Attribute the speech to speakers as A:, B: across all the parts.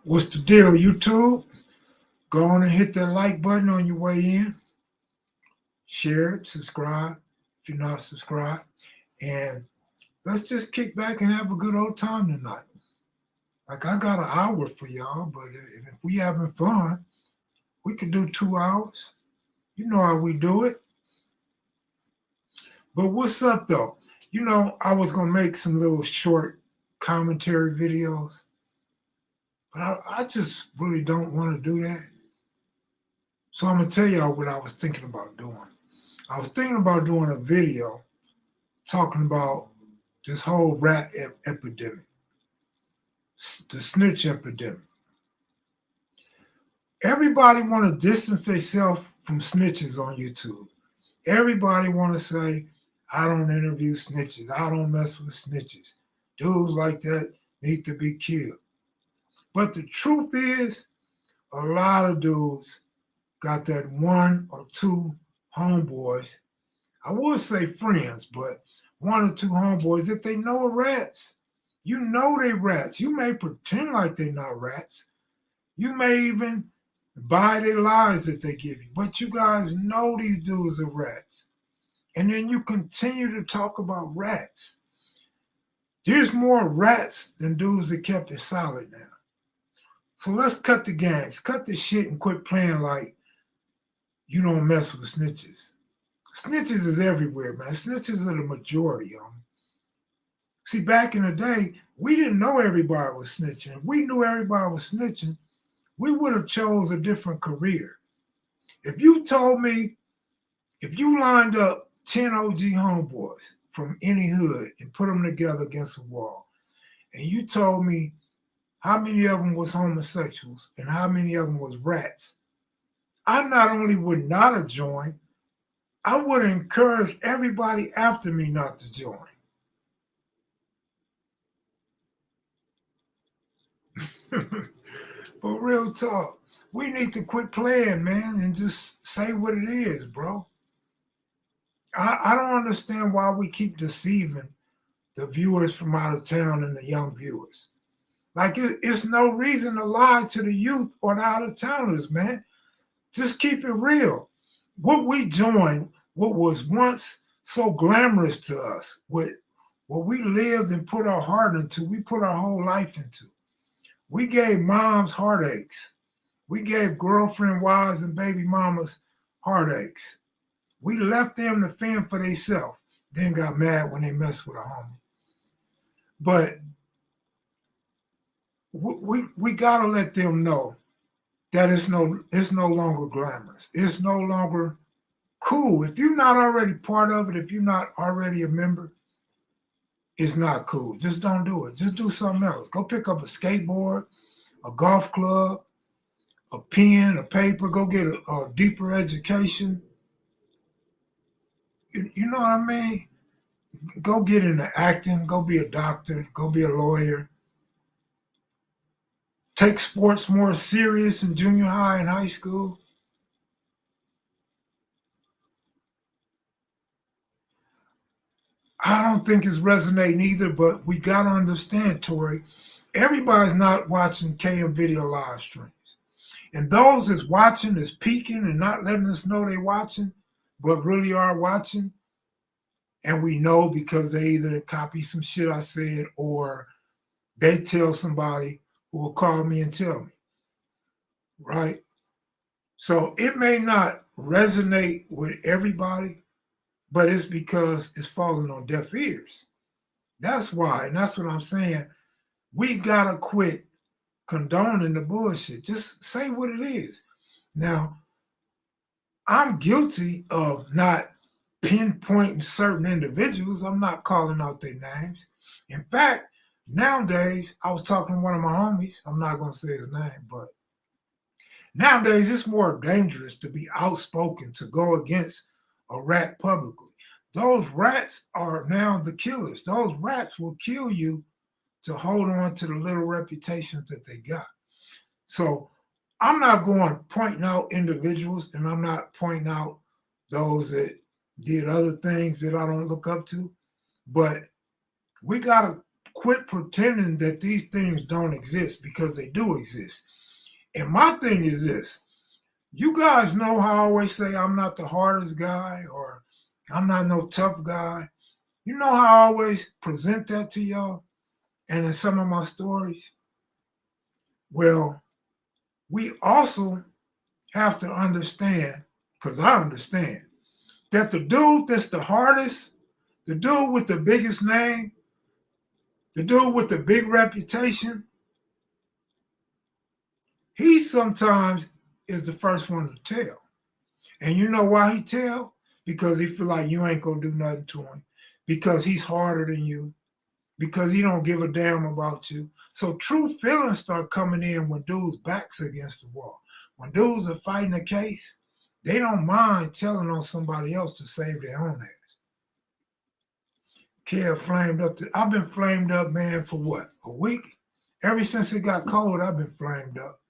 A: What's the deal, YouTube? Go on and hit that like button on your way in. Share it, subscribe if you're not subscribed. And let's just kick back and have a good old time tonight. Like, I got an hour for y'all, but if we having fun, we could do 2 hours. You know how we do it. But what's up, though? I was going to make some little short commentary videos, but I just really don't want to do that. So I'm going to tell y'all what I was thinking about doing. I was thinking about doing a video talking about this whole rat epidemic, the snitch epidemic. Everybody want to distance themselves from snitches on YouTube. Everybody want to say, I don't interview snitches. I don't mess with snitches. Dudes like that need to be killed. But the truth is, a lot of dudes got that one or two homeboys. I would say friends, but one or two homeboys that they know are rats. You know they rats. You may pretend like they're not rats. You may even buy their lies that they give you, but you guys know these dudes are rats. And then you continue to talk about rats. There's more rats than dudes that kept it solid now. So let's cut the games, cut the shit and quit playing like you don't mess with snitches. Snitches is everywhere, man. Snitches are the majority of them. See, back in the day, we didn't know everybody was snitching. If we knew everybody was snitching, we would have chose a different career. If you told me, if you lined up 10 OG homeboys from any hood and put them together against a wall, and you told me how many of them was homosexuals and how many of them was rats, I not only would not have joined, I would encourage everybody after me not to join. But real talk, we need to quit playing, man, and just say what it is, bro. I don't understand why we keep deceiving the viewers from out of town and the young viewers. Like, it's no reason to lie to the youth or the out of towners, man. Just keep it real. What we joined, what was once so glamorous to us, what we lived and put our heart into, we put our whole life into. We gave moms heartaches. We gave girlfriend, wives, and baby mamas heartaches. We left them to fend for themselves, then got mad when they messed with a homie. But we gotta let them know that it's no longer glamorous. It's no longer cool. If you're not already part of it, if you're not already a member, it's not cool. Just don't do it. Just do something else. Go pick up a skateboard, a golf club, a pen, a paper. Go get a deeper education. You know what I mean? Go get into acting. Go be a doctor. Go be a lawyer. Take sports more serious in junior high and high school. I don't think it's resonating either, but we got to understand, Tori, everybody's not watching KM video live streams. And those that's watching, that's peeking and not letting us know they're watching, but really are watching, and we know because they either copy some shit I said or they tell somebody who will call me and tell me, right? So it may not resonate with everybody, but it's because it's falling on deaf ears. That's why, and that's what I'm saying. We gotta quit condoning the bullshit. Just say what it is. Now, I'm guilty of not pinpointing certain individuals. I'm not calling out their names. In fact, nowadays, I was talking to one of my homies. I'm not gonna say his name, but nowadays it's more dangerous to be outspoken, to go against a rat publicly. Those rats are now the killers. Those rats will kill you to hold on to the little reputations that they got. So I'm not going pointing out individuals, and I'm not pointing out those that did other things that I don't look up to, but we got to quit pretending that these things don't exist, because they do exist. And my thing is this. You guys know how I always say I'm not the hardest guy, or I'm not no tough guy. You know how I always present that to y'all and in some of my stories? Well, we also have to understand, because I understand, that the dude that's the hardest, the dude with the biggest name, the dude with the big reputation, he sometimes is the first one to tell. And you know why he tell? Because he feel like you ain't gonna do nothing to him. Because he's harder than you. Because he don't give a damn about you. So true feelings start coming in when dudes' backs against the wall. When dudes are fighting a case, they don't mind telling on somebody else to save their own ass. Kev flamed up. I've been flamed up, man, for what? A week? Ever since it got cold, I've been flamed up.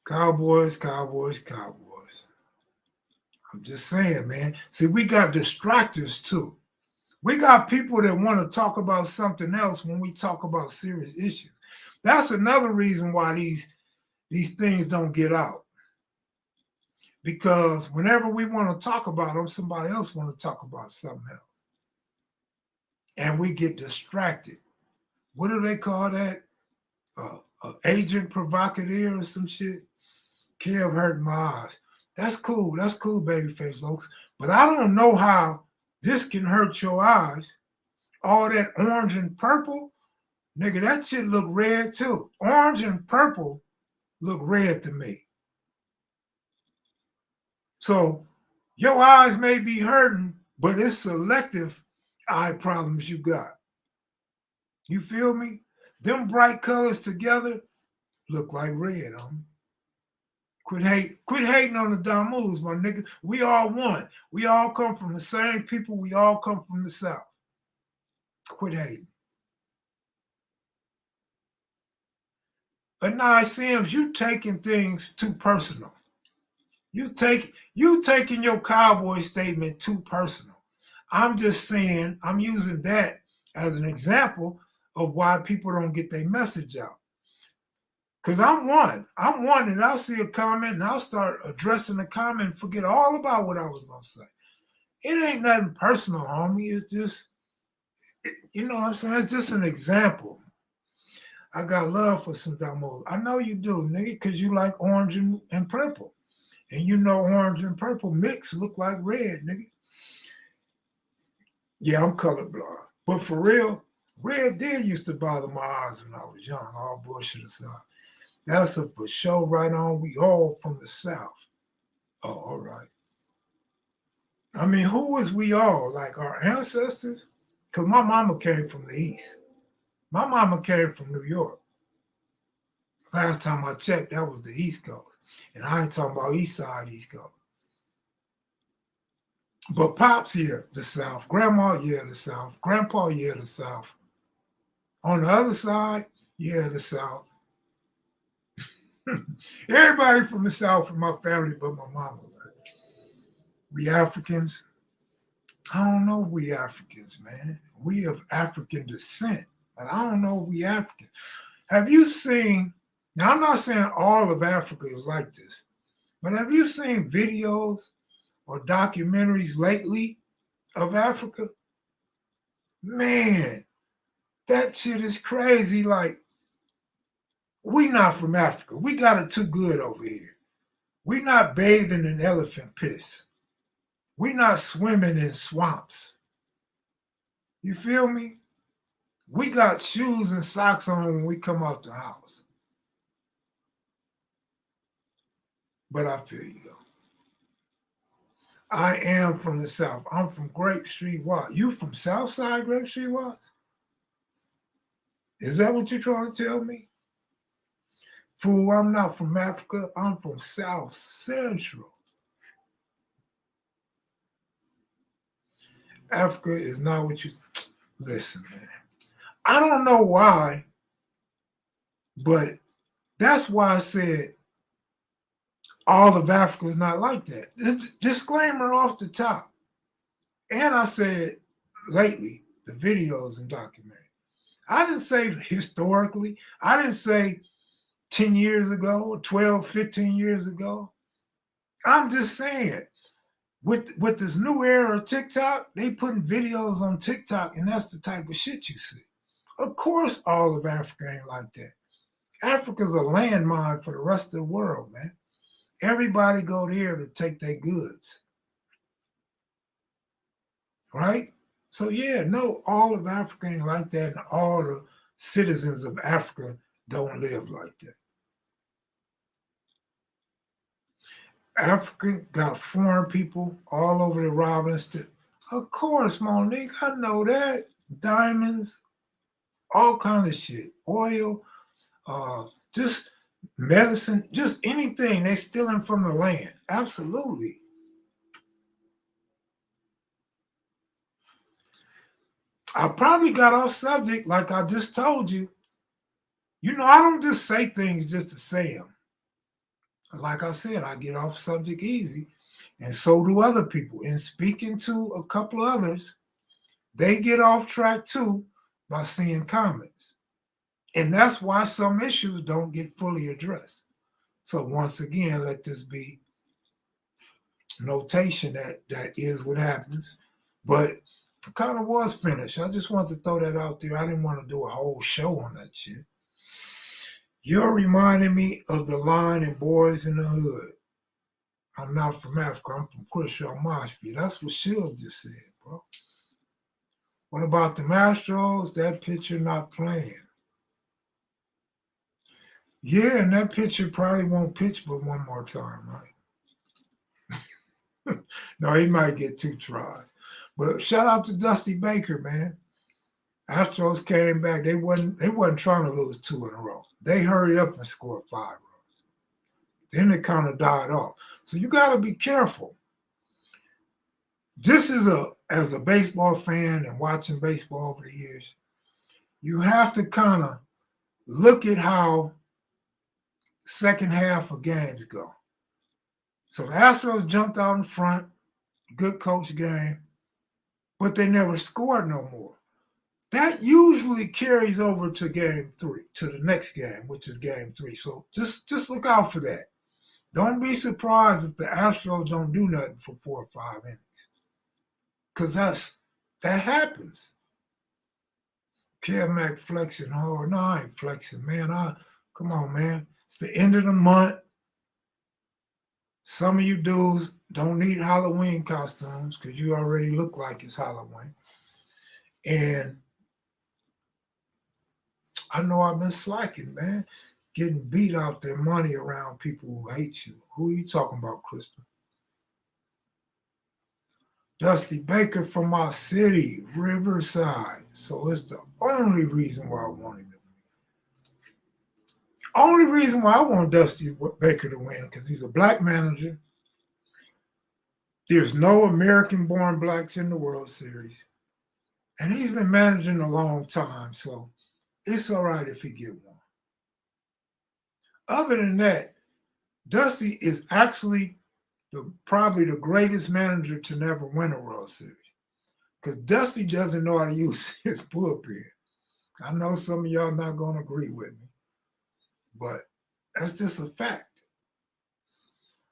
A: Cowboys, Cowboys, Cowboys. I'm just saying, man. See, we got distractors too. We got people that want to talk about something else when we talk about serious issues. That's another reason why these things don't get out. Because whenever we want to talk about them, somebody else want to talk about something else. And we get distracted. What do they call that? Agent provocateur or some shit? Kev hurt my eyes. That's cool. That's cool, babyface folks. But I don't know how this can hurt your eyes. All that orange and purple, nigga, that shit look red too. Orange and purple look red to me. So your eyes may be hurting, but it's selective eye problems you got. You feel me? Them bright colors together look like red on me. Quit hating on the dumb moves, my nigga. We all one. We all come from the same people. We all come from the South. Quit hating. But now, Sims, you taking things too personal. You taking your cowboy statement too personal. I'm just saying, I'm using that as an example of why people don't get their message out. Because I'm one, and I'll see a comment and I'll start addressing the comment and forget all about what I was going to say. It ain't nothing personal, homie. It's just, you know what I'm saying? It's just an example. I got love for some damos. I know you do, nigga, because you like orange and purple. And you know orange and purple mix look like red, nigga. Yeah, I'm colorblind. But for real, red did used to bother my eyes when I was young, all bullshit aside. That's a for sure right on. We all from the South. Oh, all right. I mean, who is we all? Like our ancestors? Because my mama came from the East. My mama came from New York. Last time I checked, that was the East Coast. And I ain't talking about East Side, East Coast. But Pops, yeah, the South. Grandma, yeah, the South. Grandpa, yeah, the South. On the other side, yeah, the South. Everybody from the South from my family but my mama. We Africans, I don't know we Africans, man. We of African descent, but I don't know we Africans. Have you seen, now I'm not saying all of Africa is like this, but have you seen videos or documentaries lately of Africa? Man, that shit is crazy. Like, we not from Africa. We got it too good over here. We not bathing in elephant piss. We not swimming in swamps. You feel me? We got shoes and socks on when we come out the house. But I feel you though. I am from the South. I'm from Grape Street, Watts. You from Southside Grape Street, Watts? Is that what you're trying to tell me? Fool, I'm not from Africa. I'm from South Central. Africa is not what you... Listen, man. I don't know why, but that's why I said all of Africa is not like that. Disclaimer off the top. And I said lately, the videos and documentaries. I didn't say historically. I didn't say 10 years ago, 12, 15 years ago. I'm just saying, with this new era of TikTok, they putting videos on TikTok, and that's the type of shit you see. Of course, all of Africa ain't like that. Africa's a landmine for the rest of the world, man. Everybody go there to take their goods, right? So yeah, no, all of Africa ain't like that, and all the citizens of Africa don't live like that. Africa got foreign people all over the Robinson. Of course, Monique, I know that. Diamonds, all kind of shit. Oil, just medicine, just anything. They stealing from the land. Absolutely. I probably got off subject like I just told you. You know, I don't just say things just to say them. Like I said, I get off subject easy, and so do other people. In speaking to a couple of others, they get off track too by seeing comments. And that's why some issues don't get fully addressed. So once again, let this be notation that that is what happens. But it kind of was finished. I just wanted to throw that out there. I didn't want to do a whole show on that shit. You're reminding me of the line in Boys in the Hood. I'm not from Africa. I'm from Crenshaw Marshfield. That's what Shield just said, bro. What about the Astros? That pitcher not playing. Yeah, and that pitcher probably won't pitch but one more time, right? No, he might get 2 tries. But shout out to Dusty Baker, man. Astros came back. They wasn't trying to lose 2 in a row. They hurried up and scored 5 runs. Then it kind of died off. So you got to be careful. Just as a baseball fan and watching baseball over the years, you have to kind of look at how second half of games go. So the Astros jumped out in front, good coach game, but they never scored no more. That usually carries over to game 3, to the next game, which is game 3. So just look out for that. Don't be surprised if the Astros don't do nothing for 4 or 5 innings. Because that happens. Kev flexing hard. No, I ain't flexing, man. Come on, man. It's the end of the month. Some of you dudes don't need Halloween costumes because you already look like it's Halloween. And I know I've been slacking, man. Getting beat out their money around people who hate you. Who are you talking about, Crystal? Dusty Baker from my city, Riverside. So it's the only reason why I want him to win. Only reason why I want Dusty Baker to win because he's a black manager. There's no American-born blacks in the World Series. And he's been managing a long time, so it's all right if he get one. Other than that, Dusty is actually probably the greatest manager to never win a World Series. Because Dusty doesn't know how to use his bullpen. I know some of y'all not going to agree with me, but that's just a fact.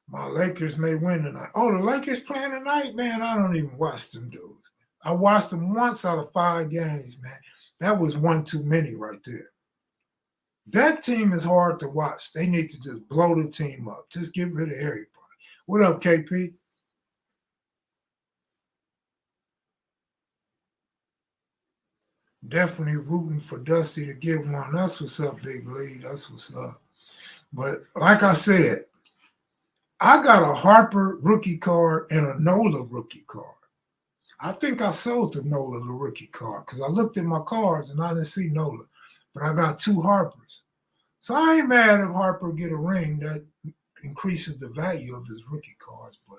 A: My Lakers may win tonight. Oh, the Lakers playing tonight? Man, I don't even watch them dudes. I watched them once out of 5 games, man. That was one too many right there. That team is hard to watch. They need to just blow the team up. Just get rid of everybody. What up, KP? Definitely rooting for Dusty to get one. That's what's up, Big League. That's what's up. But like I said, I got a Harper rookie card and a Nola rookie card. I think I sold to Nola the rookie card because I looked at my cards and I didn't see Nola. But I got 2 Harpers. So I ain't mad if Harper get a ring. That increases the value of his rookie cards. But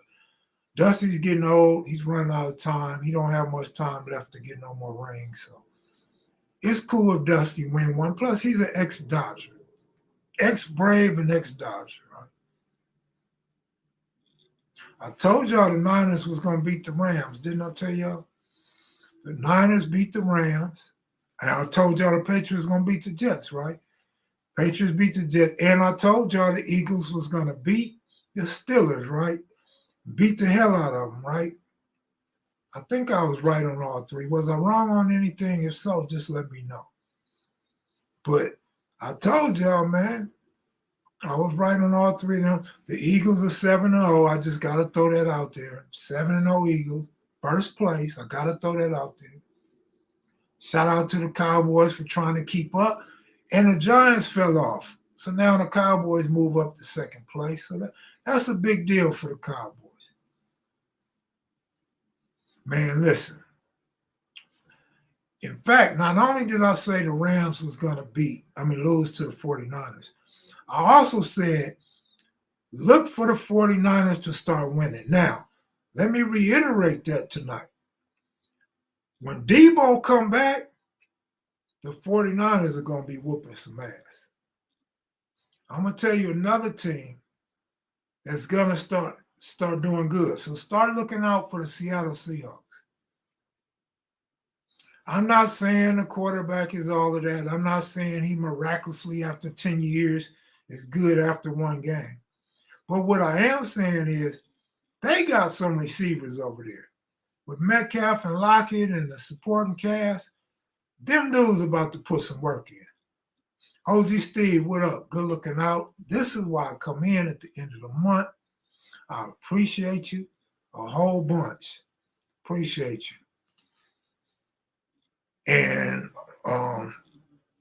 A: Dusty's getting old. He's running out of time. He don't have much time left to get no more rings. So it's cool if Dusty win one. Plus, he's an ex-Dodger. Ex-Brave and ex-Dodger, right? I told y'all the Niners was going to beat the Rams. Didn't I tell y'all? The Niners beat the Rams. And I told y'all the Patriots going to beat the Jets, right? Patriots beat the Jets. And I told y'all the Eagles was going to beat the Steelers, right? Beat the hell out of them, right? I think I was right on all three. Was I wrong on anything? If so, just let me know. But I told y'all, man, I was right on all three of them. The Eagles are 7-0. I just got to throw that out there. 7-0 Eagles. First place. I got to throw that out there. Shout out to the Cowboys for trying to keep up. And the Giants fell off. So now the Cowboys move up to second place. So that's a big deal for the Cowboys. Man, listen. In fact, not only did I say the Rams was going to lose to the 49ers, I also said, look for the 49ers to start winning. Now, let me reiterate that tonight. When Debo come back, the 49ers are going to be whooping some ass. I'm going to tell you another team that's going to start doing good. So start looking out for the Seattle Seahawks. I'm not saying the quarterback is all of that. I'm not saying he miraculously, after 10 years, is good after one game. But what I am saying is they got some receivers over there. With Metcalf and Lockett and the supporting cast, them dudes about to put some work in. OG Steve, what up? Good looking out. This is why I come in at the end of the month. I appreciate you a whole bunch. Appreciate you. And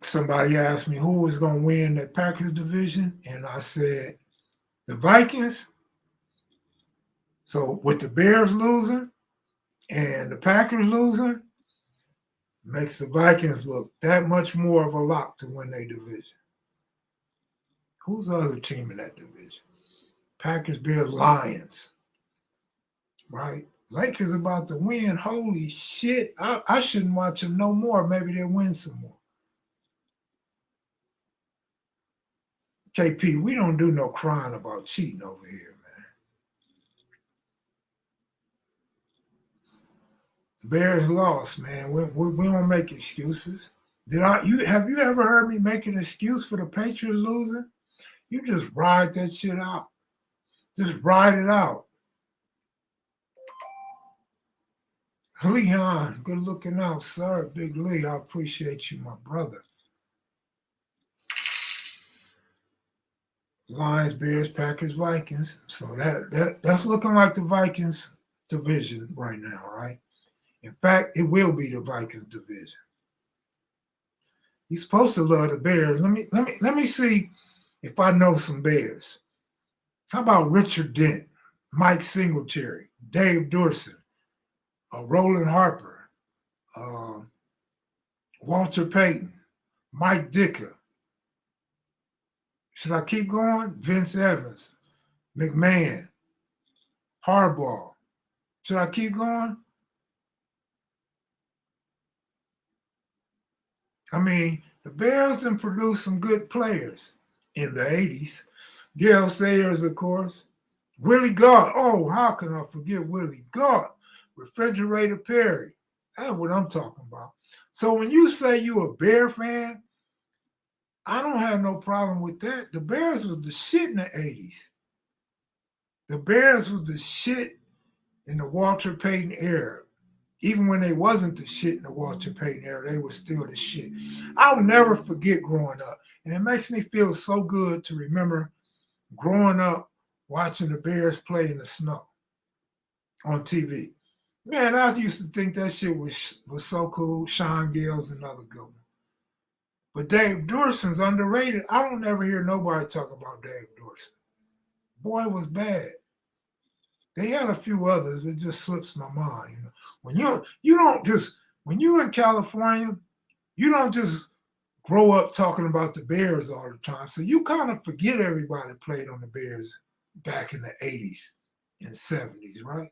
A: somebody asked me who was going to win that Packers division, and I said the Vikings. So with the Bears losing and the Packers losing, makes the Vikings look that much more of a lock to win their division. Who's the other team in that division? Packers, Bears, Lions. Right? Lakers about to win. Holy shit. I shouldn't watch them no more. Maybe they'll win some more. KP, we don't do no crying about cheating over here, man. The Bears lost, man. We don't make excuses. Have you ever heard me make an excuse for the Patriots losing? You just ride that shit out. Just ride it out. Leon, good looking out, sir. Big Lee, I appreciate you, my brother. Lions, Bears, Packers, Vikings. So that's looking like the Vikings division right now, right? In fact, it will be the Vikings division. You're supposed to love the Bears. Let me see if I know some Bears. How about Richard Dent, Mike Singletary, Dave Dorson, Roland Harper, Walter Payton, Mike Dicker. Should I keep going? Vince Evans, McMahon, Harbaugh. Should I keep going? I mean, the Bears done produced some good players in the 80s. Gale Sayers, of course. Willie Gott. Oh, how can I forget Willie Gott? Refrigerator Perry. That's what I'm talking about. So when you say you a Bear fan, I don't have no problem with that. The Bears was the shit in the 80s. The Bears was the shit in the Walter Payton era. Even when they wasn't the shit in the Walter Payton era, they were still the shit. I'll never forget growing up. And it makes me feel so good to remember growing up watching the Bears play in the snow on TV. Man, I used to think that shit was so cool. Sean Gale's another good one. But Dave Dorson's underrated. I don't ever hear nobody talk about Dave Dorson. Boy, it was bad. They had a few others. It just slips my mind. You know, when you're in California, you don't just grow up talking about the Bears all the time. So you kind of forget everybody played on the Bears back in the 80s and 70s, right?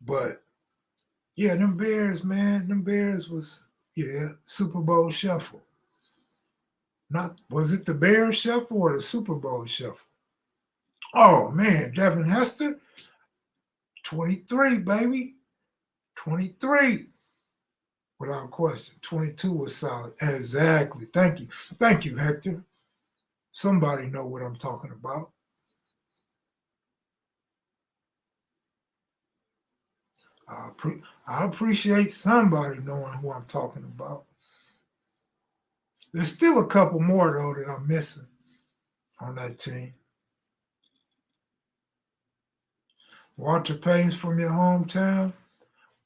A: But yeah, them Bears, man, them Bears was, Super Bowl shuffle. Was it the Bears shuffle or the Super Bowl shuffle? Oh man, Devin Hester, 23, baby. 23, without question. 22 was solid. Exactly. Thank you. Thank you, Hector. Somebody know what I'm talking about. I appreciate somebody knowing who I'm talking about. There's still a couple more, though, that I'm missing on that team. Walter Payton's from your hometown.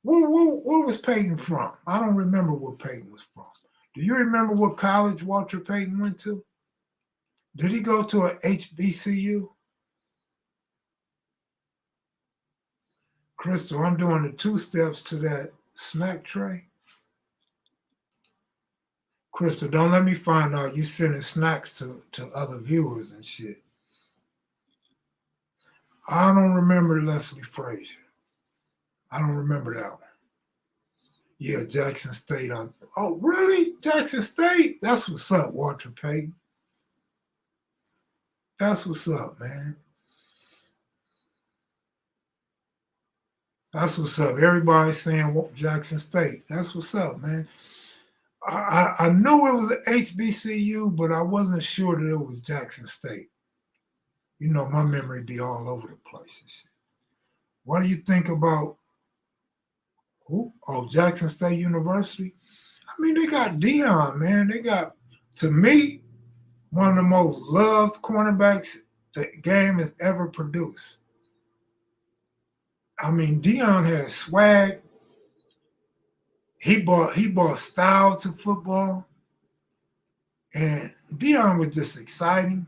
A: Where was Payton from? I don't remember where Payton was from. Do you remember what college Walter Payton went to? Did he go to a HBCU? Crystal, I'm doing the 2 steps to that snack tray. Crystal, don't let me find out you sending snacks to other viewers and shit. I don't remember Leslie Frazier. I don't remember that one. Yeah, Jackson State. Oh, really? Jackson State? That's what's up, Walter Payton. That's what's up, man. That's what's up. Everybody's saying Jackson State. That's what's up, man. I knew it was an HBCU, but I wasn't sure that it was Jackson State. You know, my memory be all over the place. What do you think about who? Oh, Jackson State University. I mean, they got Dion, man. They got, to me, one of the most loved cornerbacks the game has ever produced. I mean, Dion had swag. He brought style to football. And Dion was just exciting.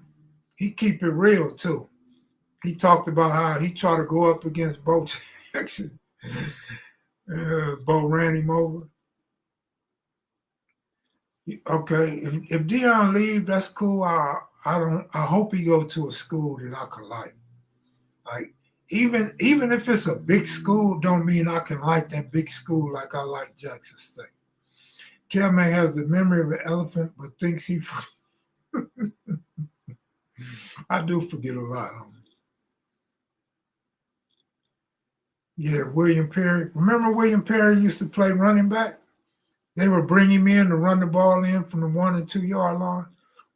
A: He keep it real, too. He talked about how he tried to go up against Bo Jackson. Bo ran him over. Okay, if Dion leave, that's cool. I hope he go to a school that I could like. Like even if it's a big school, don't mean I can like that big school like I like Jackson State. Kevman has the memory of an elephant, but thinks he. I do forget a lot. Yeah, William Perry. Remember William Perry used to play running back? They would bring him in to run the ball in from the 1 and 2 yard line.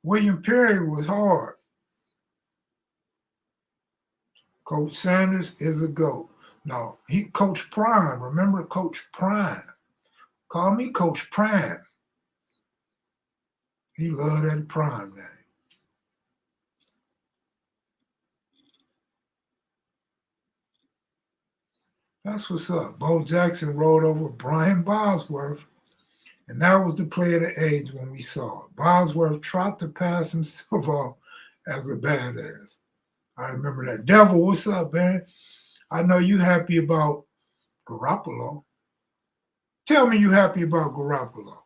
A: William Perry was hard. Coach Sanders is a GOAT. No, he Coach Prime. Remember Coach Prime? Call me Coach Prime. He loved that Prime name. That's what's up. Bo Jackson rode over Brian Bosworth, and that was the play of the age when we saw it. Bosworth tried to pass himself off as a badass. I remember that. Devil, what's up, man? I know you happy about Garoppolo. Tell me you happy about Garoppolo.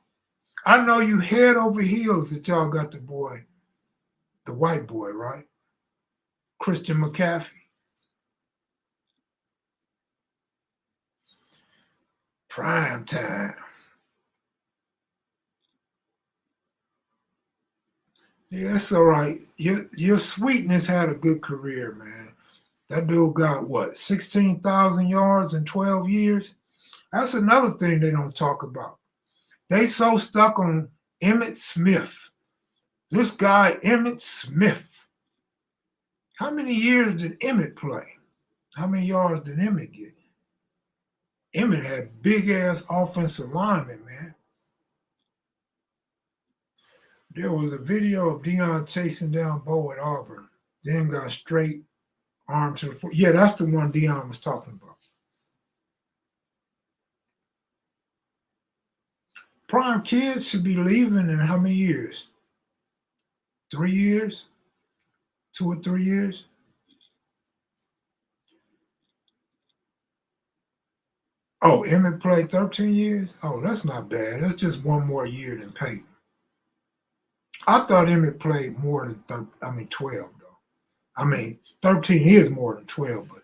A: I know you head over heels that y'all got the boy, the white boy, right? Christian McCaffrey. Prime time. Yeah, that's all right. Your sweetness had a good career, man. That dude got what, 16,000 yards in 12 years? That's another thing they don't talk about. They so stuck on Emmitt Smith. This guy, Emmitt Smith. How many years did Emmitt play? How many yards did Emmitt get? Emmitt had big ass offensive linemen, man. There was a video of Dion chasing down Bo at Auburn, then got straight arm to the foot. Yeah, that's the one Dion was talking about. Prime kids should be leaving in how many years? 3 years? 2 or 3 years? Oh, Emmett played 13 years? Oh, that's not bad. That's just one more year than Peyton. I thought Emmett played more than 12, though. I mean, 13 is more than 12, but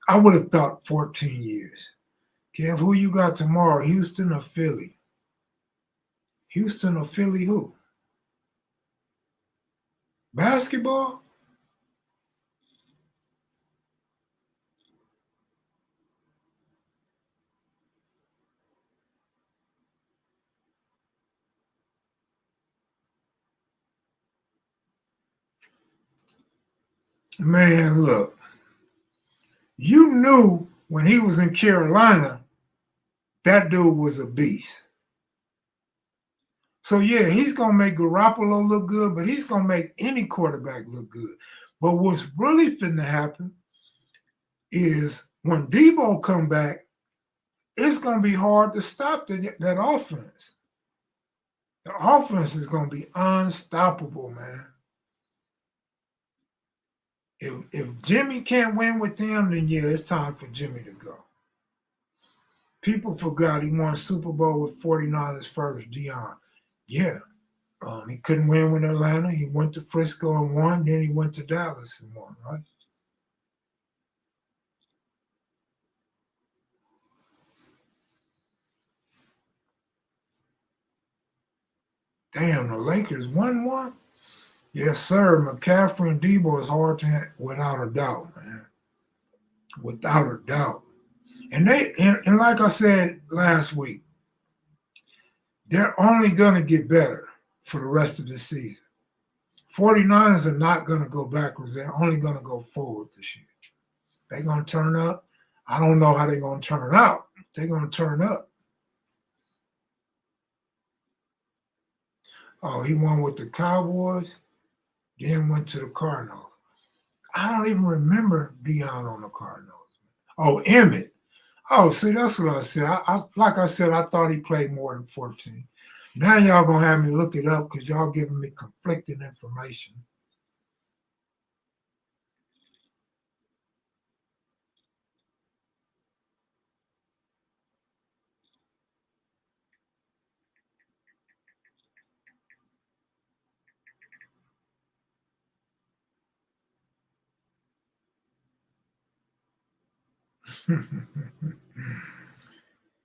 A: I would have thought 14 years. Kev, who you got tomorrow? Houston or Philly? Houston or Philly who? Basketball? Man, look, you knew when he was in Carolina, that dude was a beast. So yeah, he's gonna make Garoppolo look good, but he's gonna make any quarterback look good. But what's really finna happen is when Debo come back, it's gonna be hard to stop that offense. The offense is gonna be unstoppable, man. If Jimmy can't win with them, then yeah, it's time for Jimmy to go. People forgot he won Super Bowl with 49ers first, Dion. Yeah. He couldn't win with Atlanta. He went to Frisco and won. Then he went to Dallas and won, right? Damn, the Lakers won one? Yes, sir. McCaffrey and Debo is hard to hit without a doubt, man. Without a doubt. And like I said last week, they're only going to get better for the rest of the season. 49ers are not going to go backwards. They're only going to go forward this year. They're going to turn up. I don't know how they're going to turn out. They're going to turn up. Oh, he won with the Cowboys, then went to the Cardinals. I don't even remember Dion on the Cardinals. Oh, Emmett. Oh, see, that's what I said. Like I said, I thought he played more than 14. Now y'all gonna have me look it up because y'all giving me conflicting information.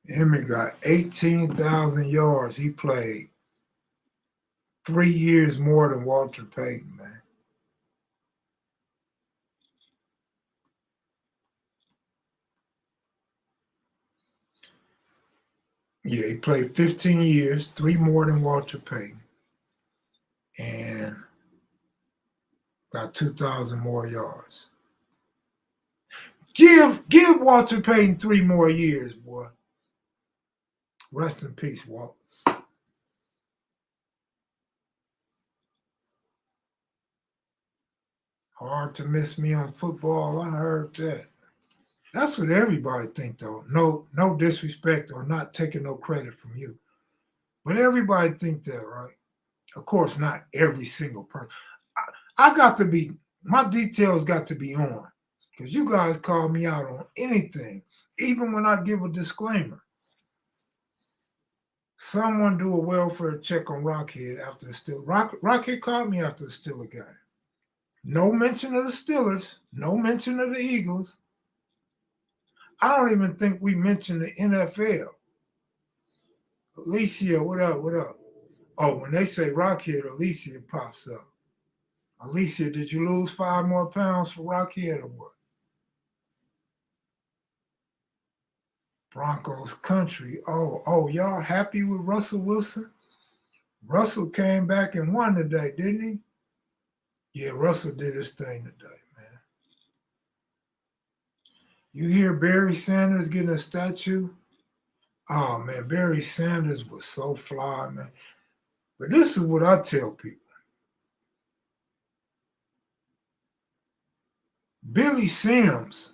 A: Emmett got 18,000 yards. He played 3 years more than Walter Payton, man. Yeah, he played 15 years, three more than Walter Payton, and got 2,000 more yards. Give Walter Payton 3 more years, boy. Rest in peace, Walt. Hard to miss me on football. I heard that. That's what everybody think, though. No disrespect or not taking no credit from you, but everybody think that, right? Of course, not every single person. I got to be my details got to be on because you guys call me out on anything, even when I give a disclaimer. Someone do a welfare check on Rockhead after the Steelers. Rockhead called me after the Steelers game. No mention of the Steelers. No mention of the Eagles. I don't even think we mentioned the NFL. Alicia, what up? What up? Oh, when they say Rockhead, Alicia pops up. Alicia, did you lose 5 more pounds for Rockhead or what? Broncos country. Y'all happy with Russell Wilson? Russell came back and won today, didn't he? Yeah, Russell did his thing today, man. You hear Barry Sanders getting a statue? Oh man, Barry Sanders was so fly, man. But this is what I tell people. Billy Sims.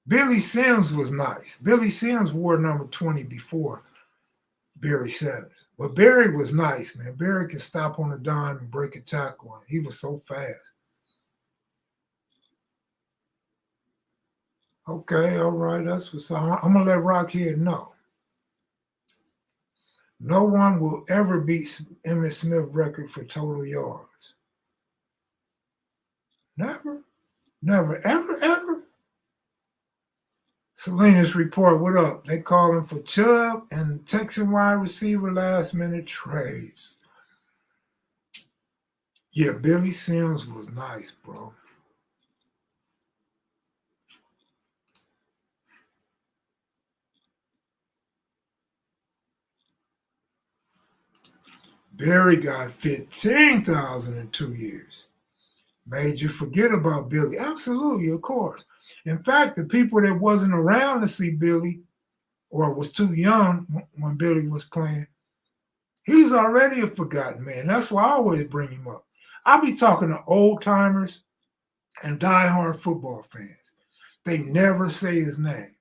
A: Billy Sims was nice. Billy Sims wore number 20 before Barry Sanders. But Barry was nice, man. Barry could stop on a dime and break a tackle. He was so fast. Okay, all right. That's what's up. I'm gonna let Rockhead know. No one will ever beat Emmitt Smith's record for total yards. Never, never, ever, ever. Salinas report, what up? They calling for Chubb and Texan wide receiver last minute trades. Yeah, Billy Sims was nice, bro. Barry got 15,000 in 2 years. Made you forget about Billy. Absolutely, of course. In fact, the people that wasn't around to see Billy or was too young when Billy was playing, he's already a forgotten man. That's why I always bring him up. I be talking to old timers and diehard football fans. They never say his name.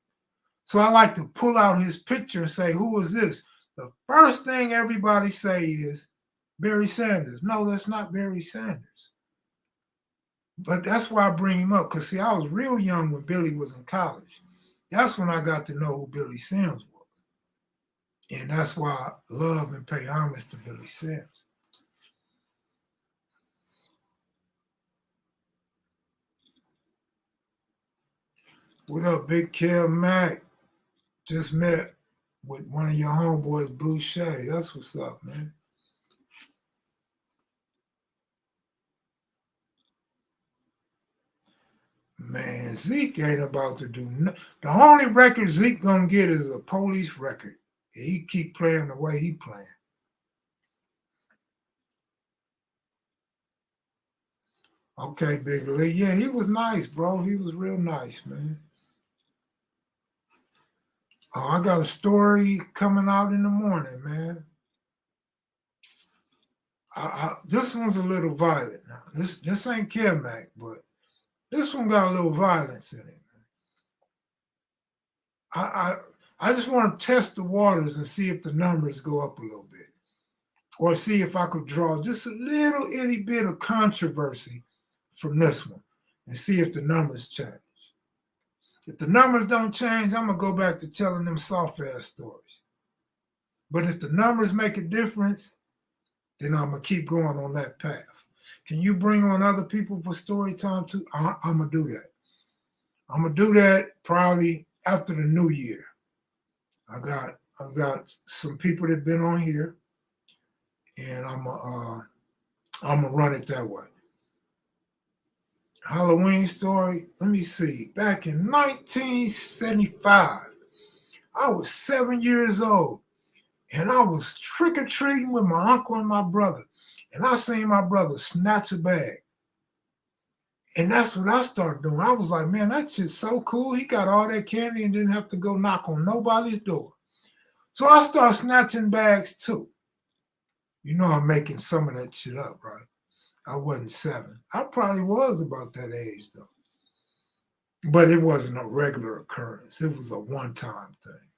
A: So I like to pull out his picture and say, who is this? The first thing everybody say is Barry Sanders. No, that's not Barry Sanders. But that's why I bring him up. Because, see, I was real young when Billy was in college. That's when I got to know who Billy Sims was. And that's why I love and pay homage to Billy Sims. What up, Big Kev Mac? Just met with one of your homeboys, Blue Shade. That's what's up, man. Man, Zeke ain't about to do nothing. The only record Zeke gonna get is a police record. He keep playing the way he playing. Okay, Big Lee. Yeah, he was nice, bro. He was real nice, man. Oh, I got a story coming out in the morning, man. This one's a little violent now. This ain't Mac, but this one got a little violence in it. I just want to test the waters and see if the numbers go up a little bit, or see if I could draw just a little itty bit of controversy from this one, and see if the numbers change. If the numbers don't change, I'm gonna go back to telling them soft ass stories. But if the numbers make a difference, then I'm gonna keep going on that path. Can you bring on other people for story time too? I'm gonna do that. I'm gonna do that probably after the new year. I got some people that been on here, and I'm gonna run it that way. Halloween story. Let me see. Back in 1975, I was 7 years old, and I was trick or treating with my uncle and my brother, and I seen my brother snatch a bag. And that's what I started doing. I was like, man, that shit's so cool. He got all that candy and didn't have to go knock on nobody's door. So I started snatching bags too. You know, I'm making some of that shit up, right? I wasn't 7. I probably was about that age though. But it wasn't a regular occurrence. It was a one-time thing.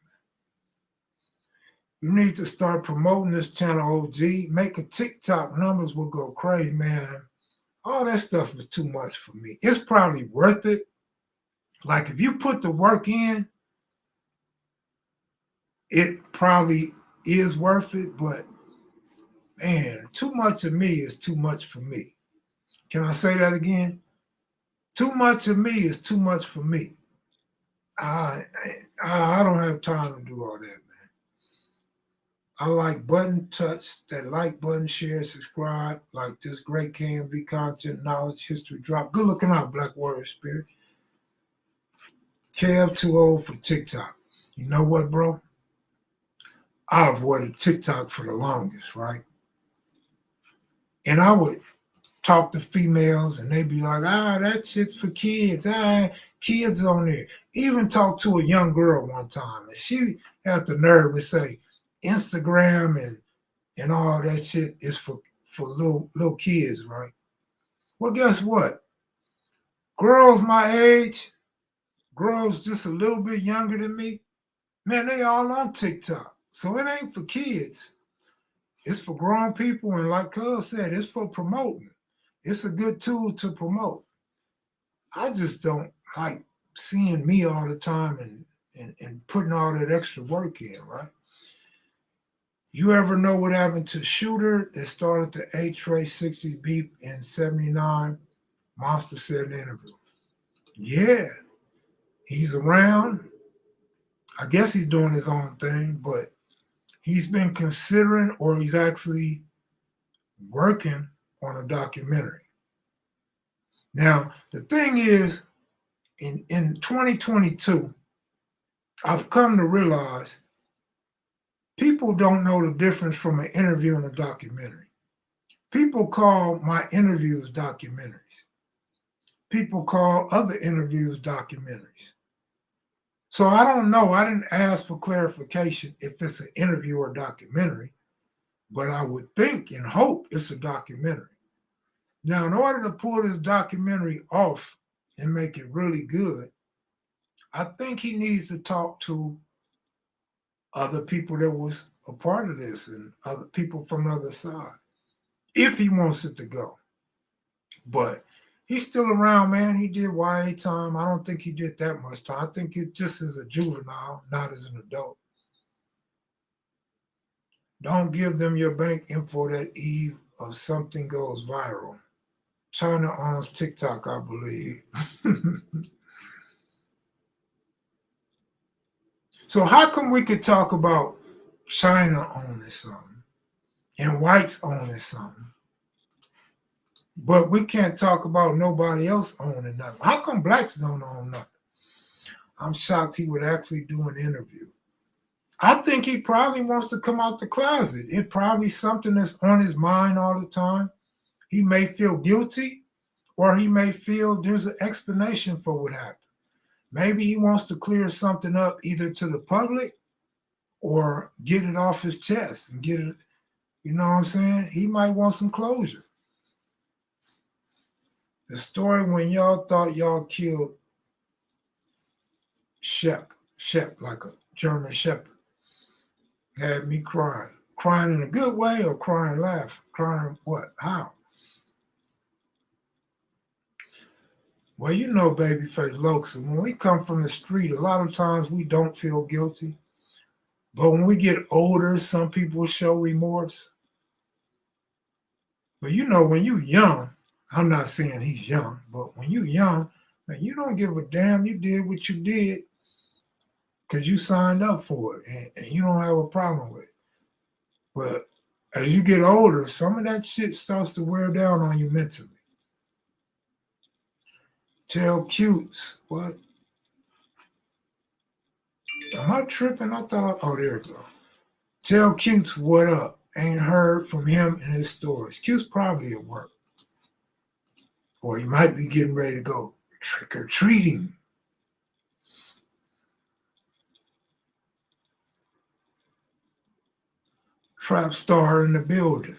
A: You need to start promoting this channel, OG. Make a TikTok. Numbers will go crazy, man. All that stuff is too much for me. It's probably worth it. Like if you put the work in, it probably is worth it. But man, too much of me is too much for me. Can I say that again? Too much of me is too much for me. I don't have time to do all that, man. I like button touch, that like button, share, subscribe, like this great KMV content, knowledge, history drop. Good looking out, Black Warrior Spirit. Kev too old for TikTok. You know what, bro? I avoided TikTok for the longest, right? And I would talk to females and they'd be like, that shit's for kids. Kids on there. Even talked to a young girl one time and she had the nerve to say Instagram and all that shit is for little kids, right? Well, guess what? Girls my age, girls just a little bit younger than me, man, they all on TikTok. So it ain't for kids. It's for grown people. And like Cuz said, it's for promoting. It's a good tool to promote. I just don't like seeing me all the time and putting all that extra work in, right? You ever know what happened to Shooter that started the A-Trace 60 beef in 79? Monster said in an interview. Yeah, he's around. I guess he's doing his own thing, but he's been considering or he's actually working on a documentary. Now, the thing is, in 2022, I've come to realize people don't know the difference from an interview and a documentary. People call my interviews documentaries. people call other interviews documentaries. So I don't know. I didn't ask for clarification if it's an interview or documentary, but I would think and hope it's a documentary. Now, in order to pull this documentary off and make it really good, I think he needs to talk to other people that was a part of this and other people from the other side, if he wants it to go. But he's still around, man. He did YA time. I don't think he did that much time. I think it just as a juvenile, not as an adult. Don't give them your bank info that eve of something goes viral. China owns TikTok, I believe. So how come we could talk about China owning something and whites owning something, but we can't talk about nobody else owning nothing? How come blacks don't own nothing? I'm shocked he would actually do an interview. I think he probably wants to come out the closet. It's probably something that's on his mind all the time. He may feel guilty, or he may feel there's an explanation for what happened. Maybe he wants to clear something up either to the public or get it off his chest and get it, you know what I'm saying? He might want some closure. The story when y'all thought y'all killed Shep, like a German Shepherd, had me crying. Crying in a good way or crying laugh? Crying what? How? Well, you know, Babyface Lokes, when we come from the street, a lot of times we don't feel guilty. But when we get older, some people show remorse. But you know, when you're young, I'm not saying he's young, but when you're young, man, you don't give a damn. You did what you did because you signed up for it, and you don't have a problem with it. But as you get older, some of that shit starts to wear down on you mentally. Tell Cutes, what? Am I tripping? I thought, oh, there we go. Tell Cutes what up. Ain't heard from him in his stories. Cutes probably at work. Or he might be getting ready to go trick-or-treating. Trap star in the building.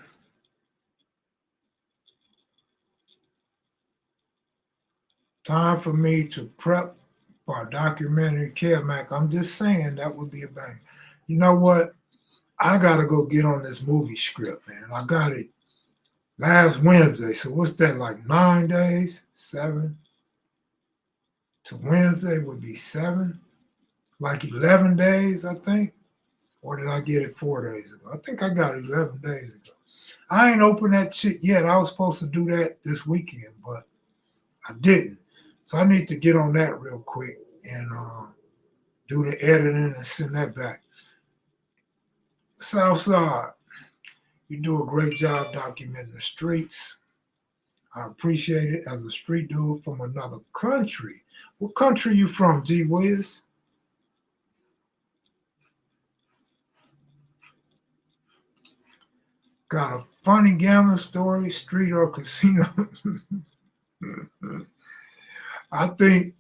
A: Time for me to prep for a documentary, Kevmac. I'm just saying that would be a bang. You know what? I gotta go get on this movie script, man. I got it last Wednesday. So what's that, like 9 days? 7 to Wednesday would be 7. Like 11 days, I think. Or did I get it 4 days ago? I think I got it 11 days ago. I ain't opened that shit yet. I was supposed to do that this weekend, but I didn't. So I need to get on that real quick and do the editing and send that back. Southside, you do a great job documenting the streets. I appreciate it as a street dude from another country. What country you from, G Wiz? Got a funny gambling story, street or casino? I think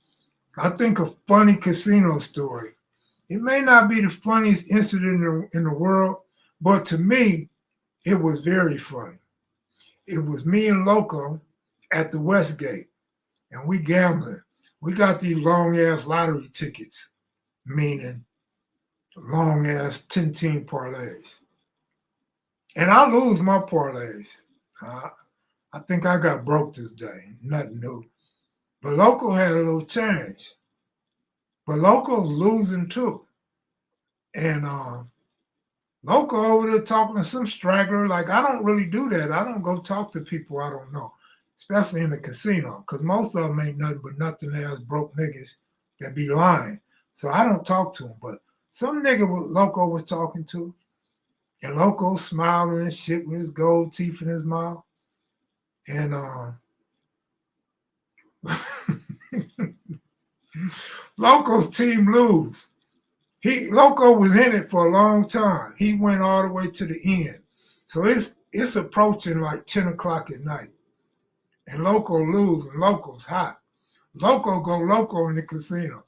A: a funny casino story. It may not be the funniest incident in the world, but to me, it was very funny. It was me and Loco at the Westgate, and we gambling. We got these long-ass lottery tickets, meaning long-ass 10-team parlays. And I lose my parlays. I think I got broke this day. Nothing new. But Loco had a little change. But Loco's losing too. And Loco over there talking to some straggler. Like, I don't really do that. I don't go talk to people I don't know, especially in the casino, because most of them ain't nothing but nothing else broke niggas that be lying. So I don't talk to them. But some nigga Loco was talking to, and Loco smiling and shit with his gold teeth in his mouth. And Loco's team lose. Loco was in it for a long time. He went all the way to the end. So it's approaching like 10 o'clock at night. and Loco lose, and Loco's hot. Loco go loco in the casino.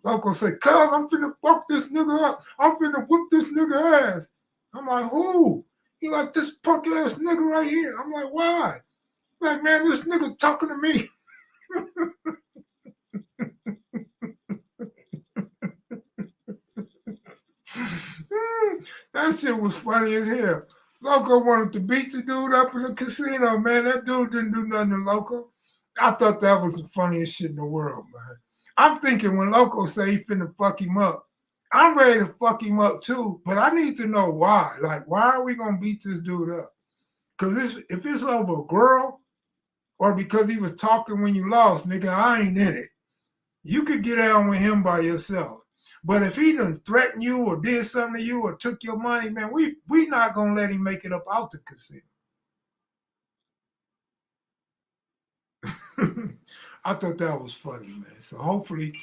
A: Loco say, cuz I'm finna fuck this nigga up. I'm finna whip this nigga ass. I'm like, who? He like, this punk ass nigga right here. I'm like, why? Like, man, this nigga talking to me. That shit was funny as hell. Loco wanted to beat the dude up in the casino, man. That dude didn't do nothing to Loco. I thought that was the funniest shit in the world, man. I'm thinking when Loco say he finna fuck him up, I'm ready to fuck him up too, but I need to know why. Like, why are we gonna beat this dude up? Because if it's over a girl or because he was talking when you lost, nigga, I ain't in it. You could get down with him by yourself. But if he done threatened you or did something to you or took your money, man, we not gonna let him make it up out the casino. I thought that was funny, man. So hopefully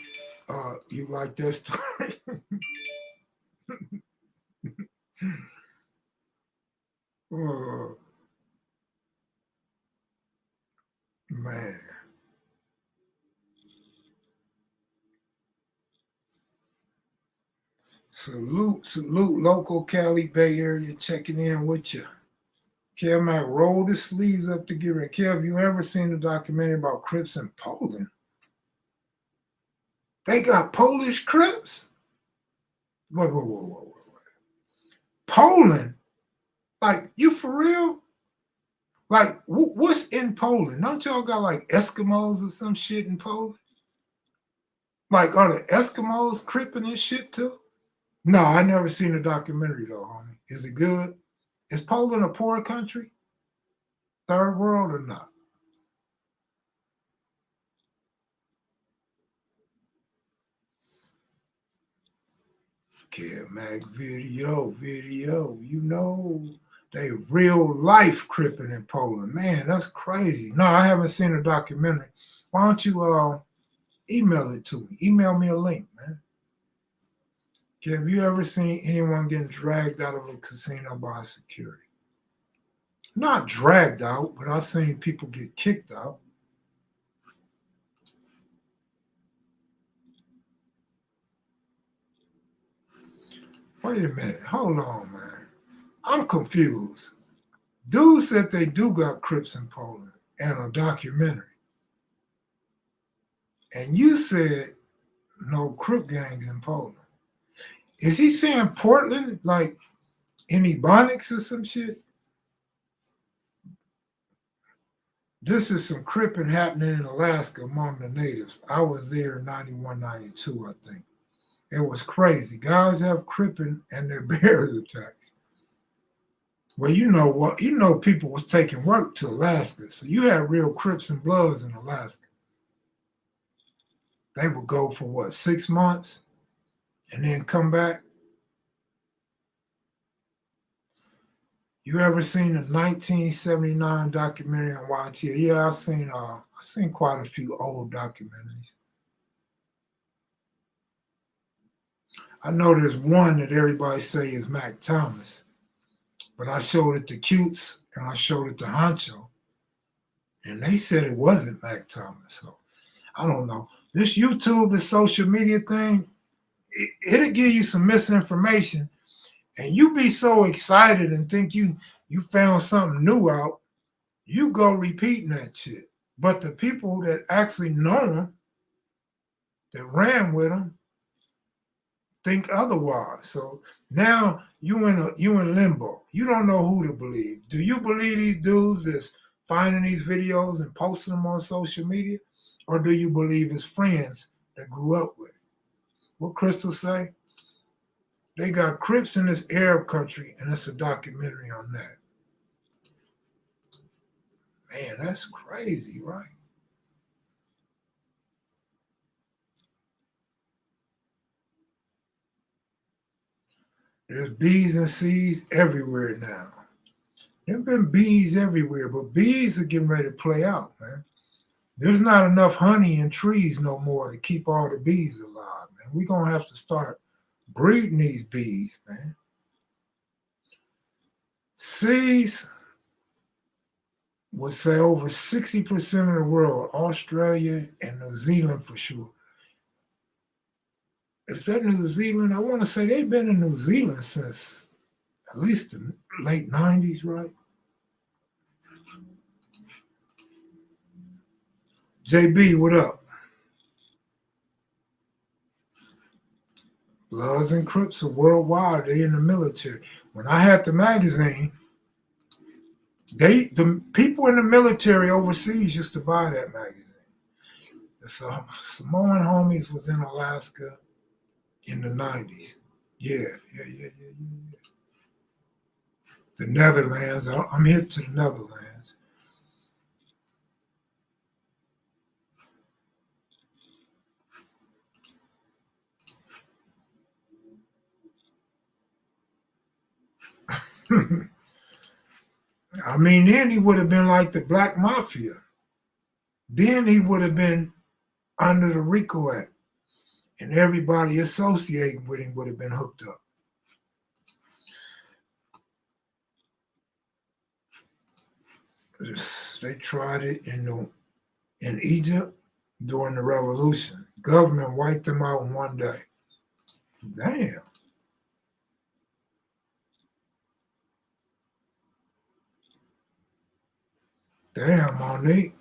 A: you like that story. Oh, man. Salute local Cali Bay Area checking in with you. Kev might roll his sleeves up to get ready. Kev, you ever seen the documentary about Crips in Poland? They got Polish Crips? Wait. Poland? Like, you for real? Like, what's in Poland? Don't y'all got like Eskimos or some shit in Poland? Like, are the Eskimos cripping this shit too? No, I never seen the documentary though, homie. Is it good? Is Poland a poor country? Third world or not? kevmacvideos, you know, they real life cripping in Poland. Man, that's crazy. No, I haven't seen a documentary. Why don't you email it to me? Email me a link, man. Okay, have you ever seen anyone getting dragged out of a casino by security? Not dragged out, but I've seen people get kicked out. Wait a minute. Hold on, man. I'm confused. Dude said they do got Crips in Poland and a documentary. And you said no Crip gangs in Poland. Is he saying Portland, like in Ebonics or some shit? This is some cripping happening in Alaska among the natives. I was there in 91, 92, I think. It was crazy. Guys have cripping and their bears attacks. Well, you know what? You know people was taking work to Alaska. So you had real Crips and Bloods in Alaska. They would go for what, 6 months and then come back? You ever seen a 1979 documentary on YT? Yeah, I've seen quite a few old documentaries. I know there's one that everybody say is Mac Thomas, but I showed it to Cutes and I showed it to Honcho, and they said it wasn't Mac Thomas. So I don't know. This YouTube, this social media thing, it'll give you some misinformation, and you be so excited and think you found something new out, you go repeating that shit. But the people that actually know them, that ran with them, think otherwise. So now you in limbo. You don't know who to believe. Do you believe these dudes that's finding these videos and posting them on social media, or do you believe his friends that grew up with it? What Crystal say? They got Crips in this Arab country, and it's a documentary on that. Man, that's crazy, right? There's B's and C's everywhere now. There've been bees everywhere, but bees are getting ready to play out, man. There's not enough honey in trees no more to keep all the bees alive, man. We're going to have to start breeding these bees, man. C's, would say over 60% of the world, Australia and New Zealand for sure. Is that New Zealand? I want to say they've been in New Zealand since at least the late 90s, right? JB, what up? Bloods and Crips are worldwide. They in the military. When I had the magazine, the people in the military overseas used to buy that magazine. The Samoan homies was in Alaska in the 90s. Yeah. The Netherlands. I'm hip to the Netherlands. I mean, then he would have been like the Black Mafia. Then he would have been under the RICO Act, and everybody associating with him would have been hooked up. They tried it in Egypt during the revolution. Government wiped them out in one day. Damn. Damn, Monique.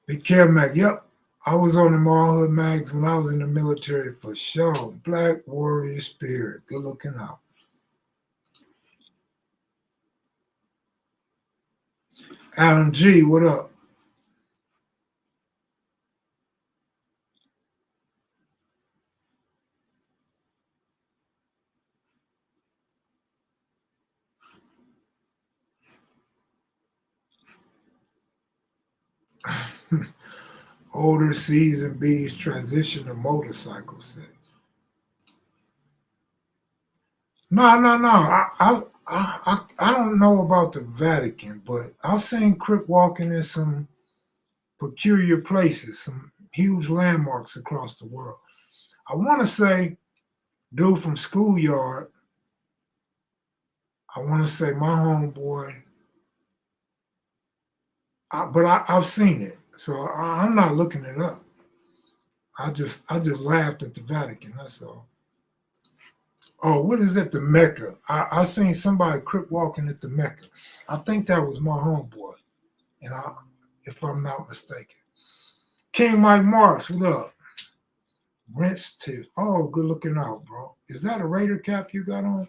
A: Big Kev Mac, yep. I was on the Mall Hood Mags when I was in the military for sure. Black warrior spirit. Good looking out. Adam G, what up? Older C's and B's transition to motorcycle sex. No. I don't know about the Vatican, but I've seen Crip walking in some peculiar places, some huge landmarks across the world. I want to say, dude from Schoolyard, I want to say my homeboy, I've seen it, so I'm not looking it up. I just laughed at the Vatican. That's all. Oh, what is it? The Mecca. I seen somebody Crip walking at the Mecca. I think that was my homeboy, and if I'm not mistaken. King Mike Marks, what up? Rinse tips. Oh, good looking out, bro. Is that a Raider cap you got on?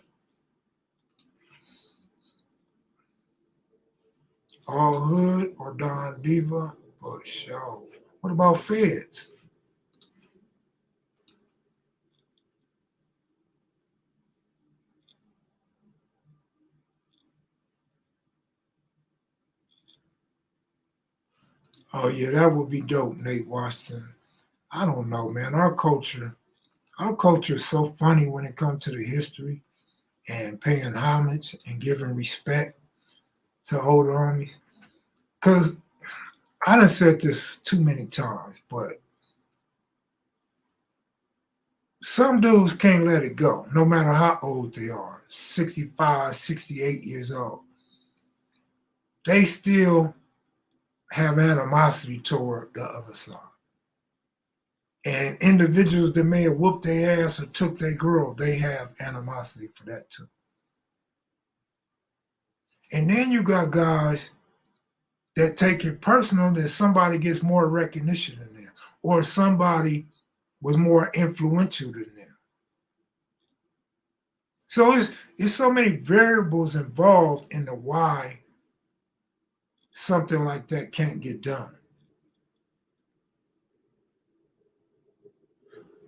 A: All hood or Don Diva for sure. What about feds? Oh yeah, that would be dope, Nate Washington. I don't know, man. Our culture is so funny when it comes to the history and paying homage and giving respect to older armies. Cause I done said this too many times, but some dudes can't let it go, no matter how old they are, 65, 68 years old. They still have animosity toward the other side. And individuals that may have whooped their ass or took their girl, they have animosity for that too. And then you got guys that take it personal that somebody gets more recognition than them, or somebody was more influential than them. So it's so many variables involved in the why something like that can't get done.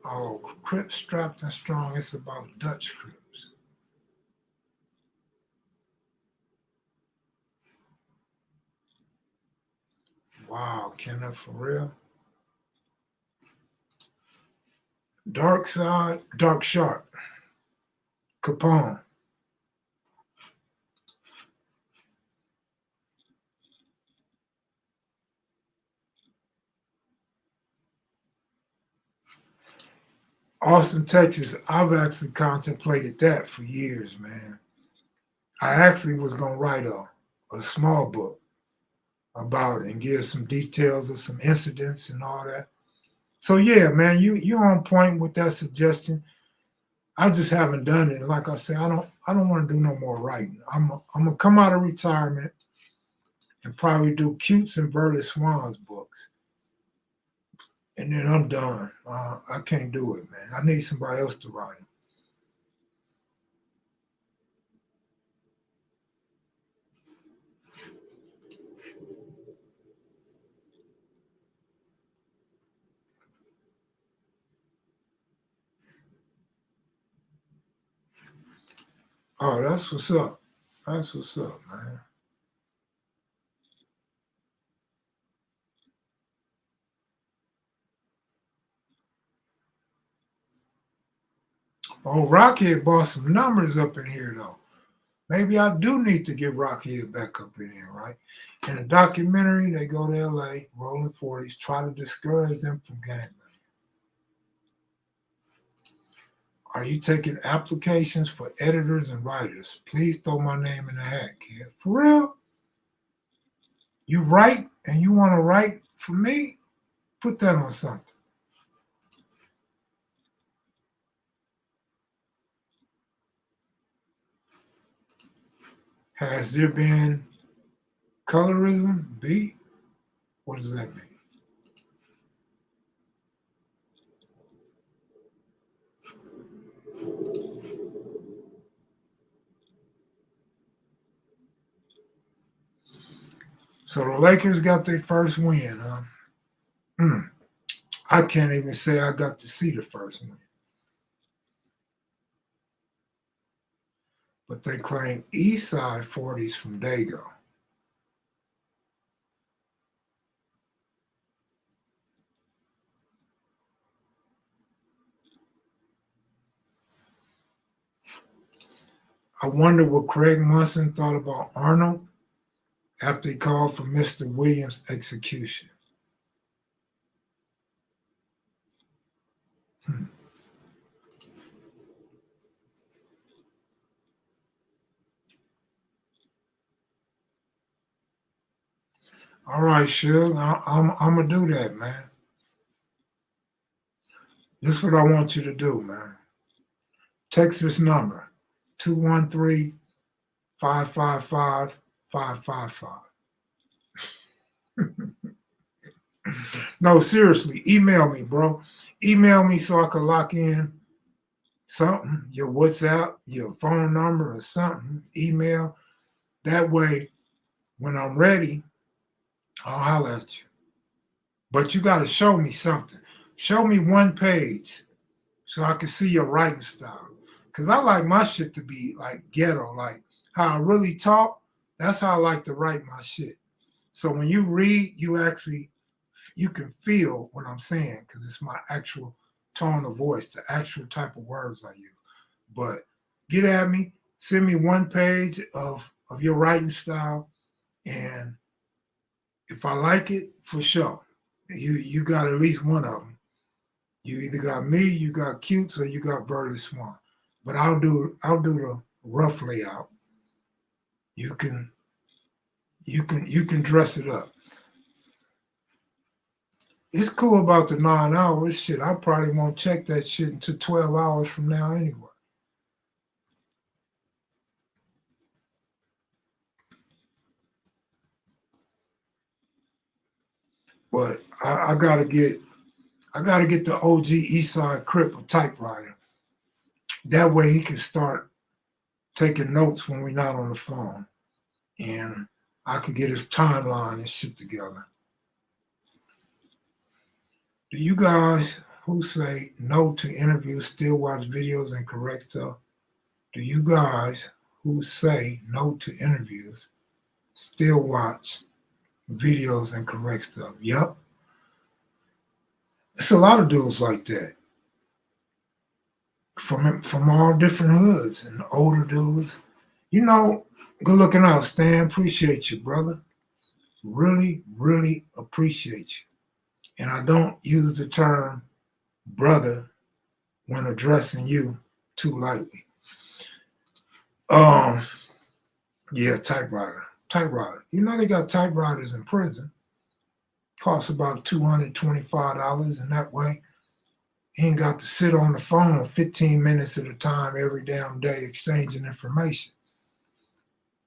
A: Oh, Crips strapped and strong. It's about Dutch Crips. Wow, Kenneth, for real. Dark side, dark shark, Capone. Austin, Texas, I've actually contemplated that for years, man. I actually was gonna write a small book about it and give some details of some incidents and all that. So yeah, man, you're on point with that suggestion. I just haven't done it. Like I said, I don't want to do no more writing. I'm gonna come out of retirement and probably do Cutes and Burley Swans books, and then I'm done. I can't do it, man. I need somebody else to write it. Oh, that's what's up. That's what's up, man. Oh, Rockhead brought some numbers up in here though. Maybe I do need to get Rockhead back up in here, right? In a documentary, they go to LA, rolling 40s, try to discourage them from gangbanging. Are you taking applications for editors and writers? Please throw my name in the hat, kid. For real? You write and you want to write for me? Put that on something. Has there been colorism? B? What does that mean? So the Lakers got their first win, huh? I can't even say I got to see the first win. But they claim East Side 40s from Dago. I wonder what Craig Munson thought about Arnold after he called for Mr. Williams' execution. Hmm. All right, Suge, I'm gonna do that, man. This is what I want you to do, man. Text this number 213 555 555. No, seriously, email me, bro. Email me so I can lock in something, your WhatsApp, your phone number, or something. Email. That way, when I'm ready, I'll holler at you. But you got to show me something. Show me one page so I can see your writing style. Because I like my shit to be like ghetto, like how I really talk. That's how I like to write my shit. So when you read, you can feel what I'm saying because it's my actual tone of voice, the actual type of words I use. But get at me, send me one page of your writing style, and if I like it, for sure. You got at least one of them. You either got me, you got Cutes, or you got Burley Swan. But I'll do the rough layout. You can you can dress it up. It's cool about the 9 hours. Shit, I probably won't check that shit until 12 hours from now anyway. But I gotta get the OG Eastside Crip a typewriter. That way he can start taking notes when we're not on the phone. And I could get his timeline and shit together. Do you guys who say no to interviews still watch videos and correct stuff? Do you guys who say no to interviews still watch videos and correct stuff? Yep. It's a lot of dudes like that from all different hoods and older dudes. You know, good looking out, Stan. Appreciate you, brother. Really, really appreciate you. And I don't use the term brother when addressing you too lightly. Yeah, typewriter. Typewriter. You know they got typewriters in prison. Costs about $225, and that way he ain't got to sit on the phone 15 minutes at a time every damn day exchanging information.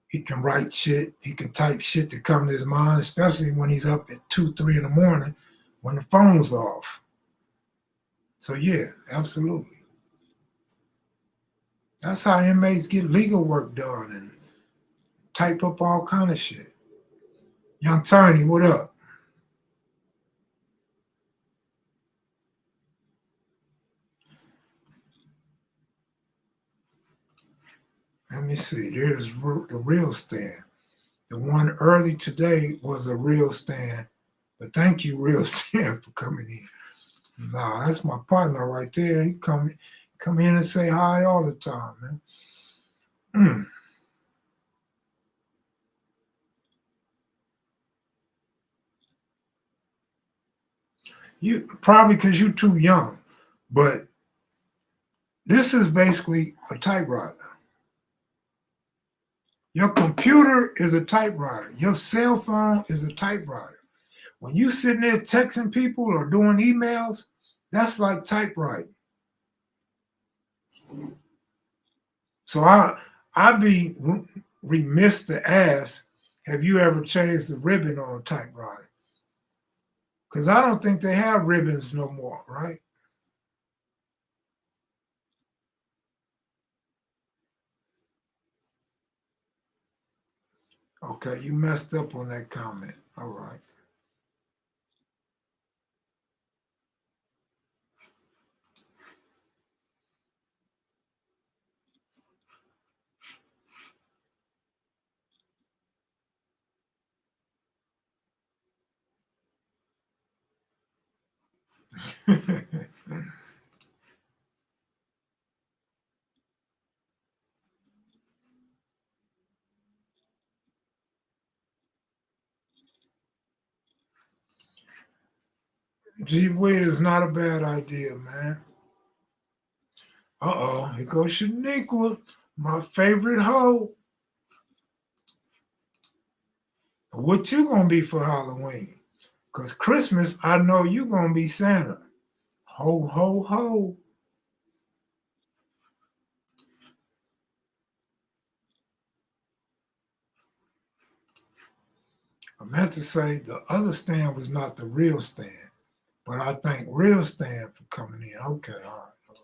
A: He can write shit. He can type shit to come to his mind, especially when he's up at 2, 3 in the morning when the phone's off. So yeah, absolutely. That's how inmates get legal work done and type up all kind of shit. Young Tiny, what up? Let me see. There's the real stand. The one early today was a real stand. But thank you, real stand, for coming in. Nah, that's my partner right there. He come in and say hi all the time, man. You probably because you're too young, but this is basically a typewriter. Your computer is a typewriter. Your cell phone is a typewriter. When you sitting there texting people or doing emails, that's like typewriting. So I'd be remiss to ask, have you ever changed the ribbon on a typewriter? Because I don't think they have ribbons no more, right? Okay, you messed up on that comment. All right. Gee whiz is not a bad idea, man. Uh-oh, here goes Shaniqua, my favorite hoe. What you gonna be for Halloween? Because Christmas, I know you gonna be Santa. Ho, ho, ho. I meant to say the other stand was not the real stand, but I thank real stand for coming in. Okay, all right.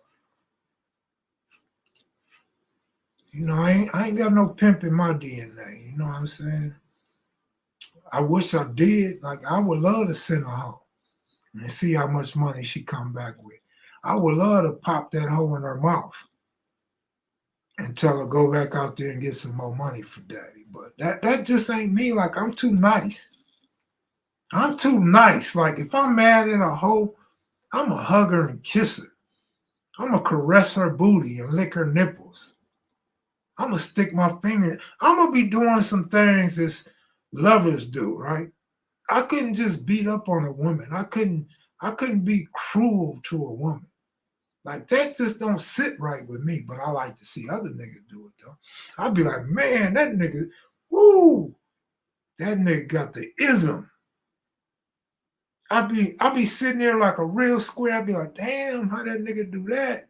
A: You know, I ain't got no pimp in my DNA. You know what I'm saying? I wish I did. Like, I would love to send a hoe and see how much money she come back with. I would love to pop that hoe in her mouth and tell her go back out there and get some more money for daddy. But that just ain't me. Like, I'm too nice. I'm too nice. Like, if I'm mad at a hoe, I'm going to hug her and kiss her. I'm going to caress her booty and lick her nipples. I'm going to stick my finger. I'm going to be doing some things as lovers do, right? I couldn't just beat up on a woman. I couldn't be cruel to a woman. Like, that just don't sit right with me, but I like to see other niggas do it though. I'd be like, man, that nigga, woo, that nigga got the ism. I'd be sitting there like a real square. I'd be like, damn, how that nigga do that?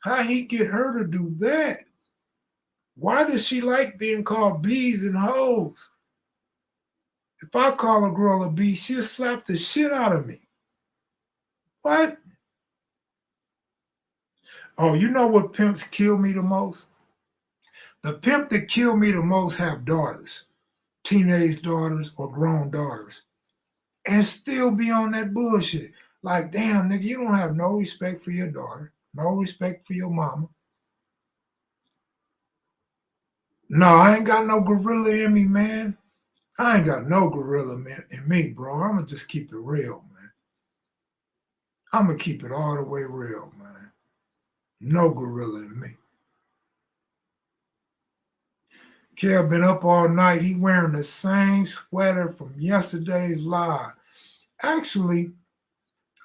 A: How he get her to do that? Why does she like being called bees and hoes? If I call a girl a bee, she'll slap the shit out of me. What? Oh, you know what pimps kill me the most? The pimp that kill me the most have daughters, teenage daughters or grown daughters, and still be on that bullshit. Like, damn, nigga, you don't have no respect for your daughter, no respect for your mama. No, I ain't got no gorilla in me, man. I ain't got no gorilla in me, bro. I'm gonna just keep it real, man. I'm gonna keep it all the way real, man. No gorilla in me. Kev been up all night. He wearing the same sweater from yesterday's live. Actually,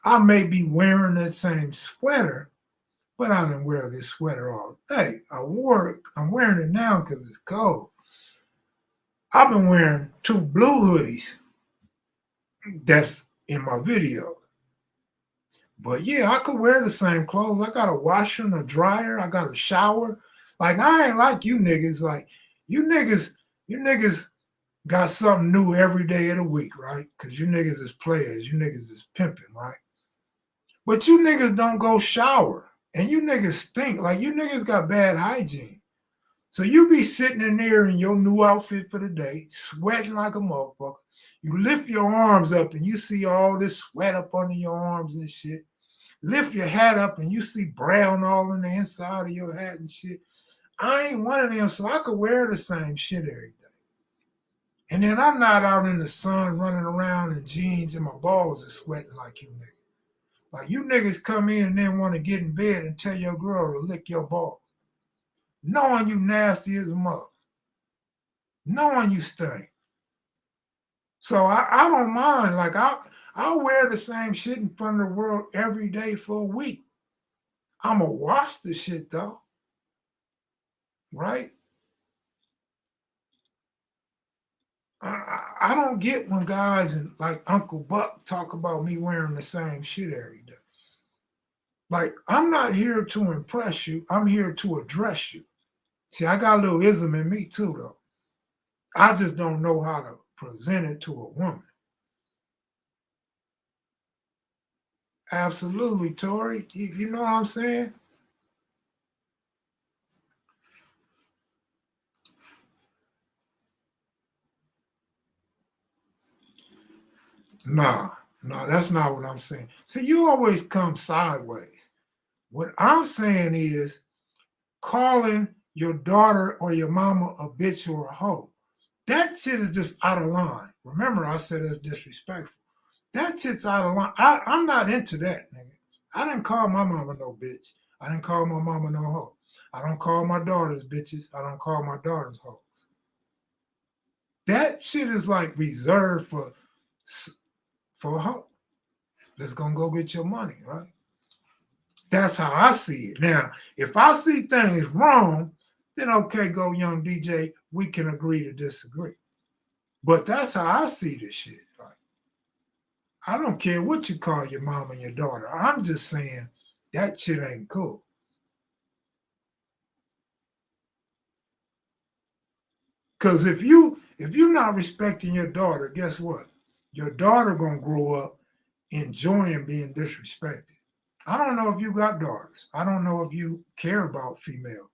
A: I may be wearing that same sweater, But I didn't wear this sweater all day. I'm wearing it now because it's cold. I've been wearing 2 blue hoodies that's in my video. But yeah, I could wear the same clothes. I got a washer and a dryer. I got a shower. Like I ain't like you niggas. Like you niggas got something new every day of the week, right? Because you niggas is players. You niggas is pimping, right? But you niggas don't go shower. And you niggas stink. Like you niggas got bad hygiene. So you be sitting in there in your new outfit for the day, sweating like a motherfucker. You lift your arms up and you see all this sweat up under your arms and shit. Lift your hat up and you see brown all in the inside of your hat and shit. I ain't one of them, so I could wear the same shit every day. And then I'm not out in the sun running around in jeans and my balls are sweating like you niggas. Like you niggas come in and then want to get in bed and tell your girl to lick your balls. Knowing you nasty as a mother. Knowing you stink. So I don't mind. Like I'll wear the same shit in front of the world every day for a week. I'ma wash the shit though. Right? I don't get when guys and like Uncle Buck talk about me wearing the same shit every day. Like, I'm not here to impress you. I'm here to address you. See, I got a little ism in me too, though. I just don't know how to present it to a woman. Absolutely, Tori. You know what I'm saying? Nah, no, that's not what I'm saying. See, you always come sideways. What I'm saying is calling your daughter or your mama a bitch or a hoe. That shit is just out of line. Remember, I said it's disrespectful. That shit's out of line. I'm not into that, nigga. I didn't call my mama no bitch. I didn't call my mama no hoe. I don't call my daughters bitches. I don't call my daughters hoes. That shit is like reserved for a hoe that's gonna go get your money, right? That's how I see it. Now, if I see things wrong, then okay, go young DJ, we can agree to disagree. But that's how I see this shit. Like, I don't care what you call your mom and your daughter. I'm just saying that shit ain't cool. Because if you're not respecting your daughter, guess what? Your daughter gonna grow up enjoying being disrespected. I don't know if you got daughters. I don't know if you care about female,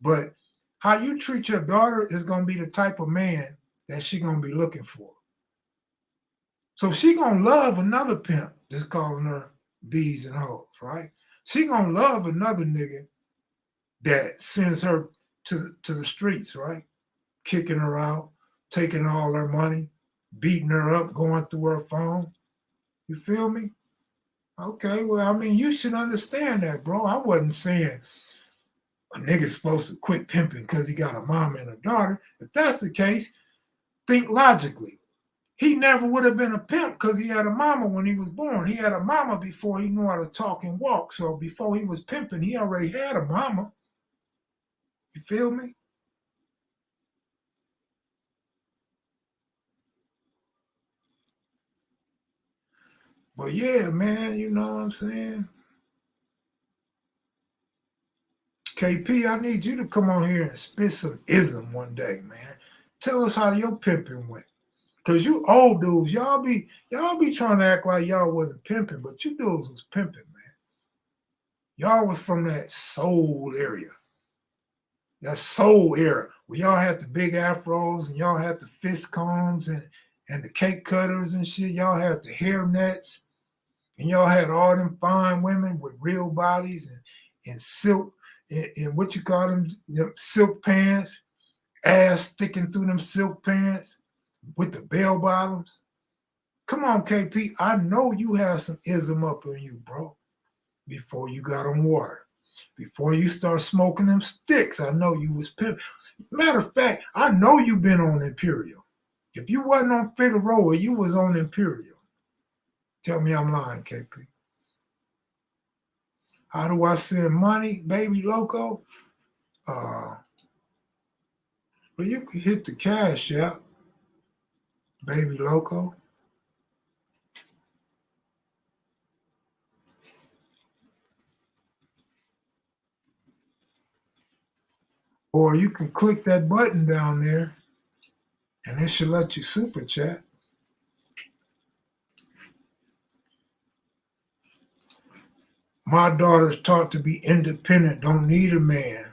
A: but how you treat your daughter is gonna be the type of man that she gonna be looking for. So she gonna love another pimp just calling her bees and hoes, right? She gonna love another nigga that sends her to the streets, right? Kicking her out, taking all her money, beating her up, going through her phone. You feel me? Okay, well, I mean, you should understand that, bro. I wasn't saying a nigga's supposed to quit pimping because he got a mom and a daughter. If that's the case, think logically. He never would have been a pimp because he had a mama when he was born. He had a mama before he knew how to talk and walk. So before he was pimping, he already had a mama. You feel me? But yeah, man, you know what I'm saying? KP, I need you to come on here and spit some ism one day, man. Tell us how your pimping went. Cause you old dudes, y'all be trying to act like y'all wasn't pimping, but you dudes was pimping, man. Y'all was from that soul area, that soul era, where y'all had the big afros and y'all had the fist combs and the cake cutters and shit. Y'all had the hair nets and y'all had all them fine women with real bodies and silk and what you call them silk pants, ass sticking through them silk pants with the bell bottoms. Come on, KP. I know you have some ism up in you, bro. Before you got on water, before you start smoking them sticks, I know you was pimp. Matter of fact, I know you been on Imperial. If you wasn't on Figueroa, you was on Imperial. Tell me I'm lying, KP. How do I send money, baby loco? Well, you can hit the cash app, baby loco. Or you can click that button down there and it should let you super chat. My daughter's taught to be independent, don't need a man.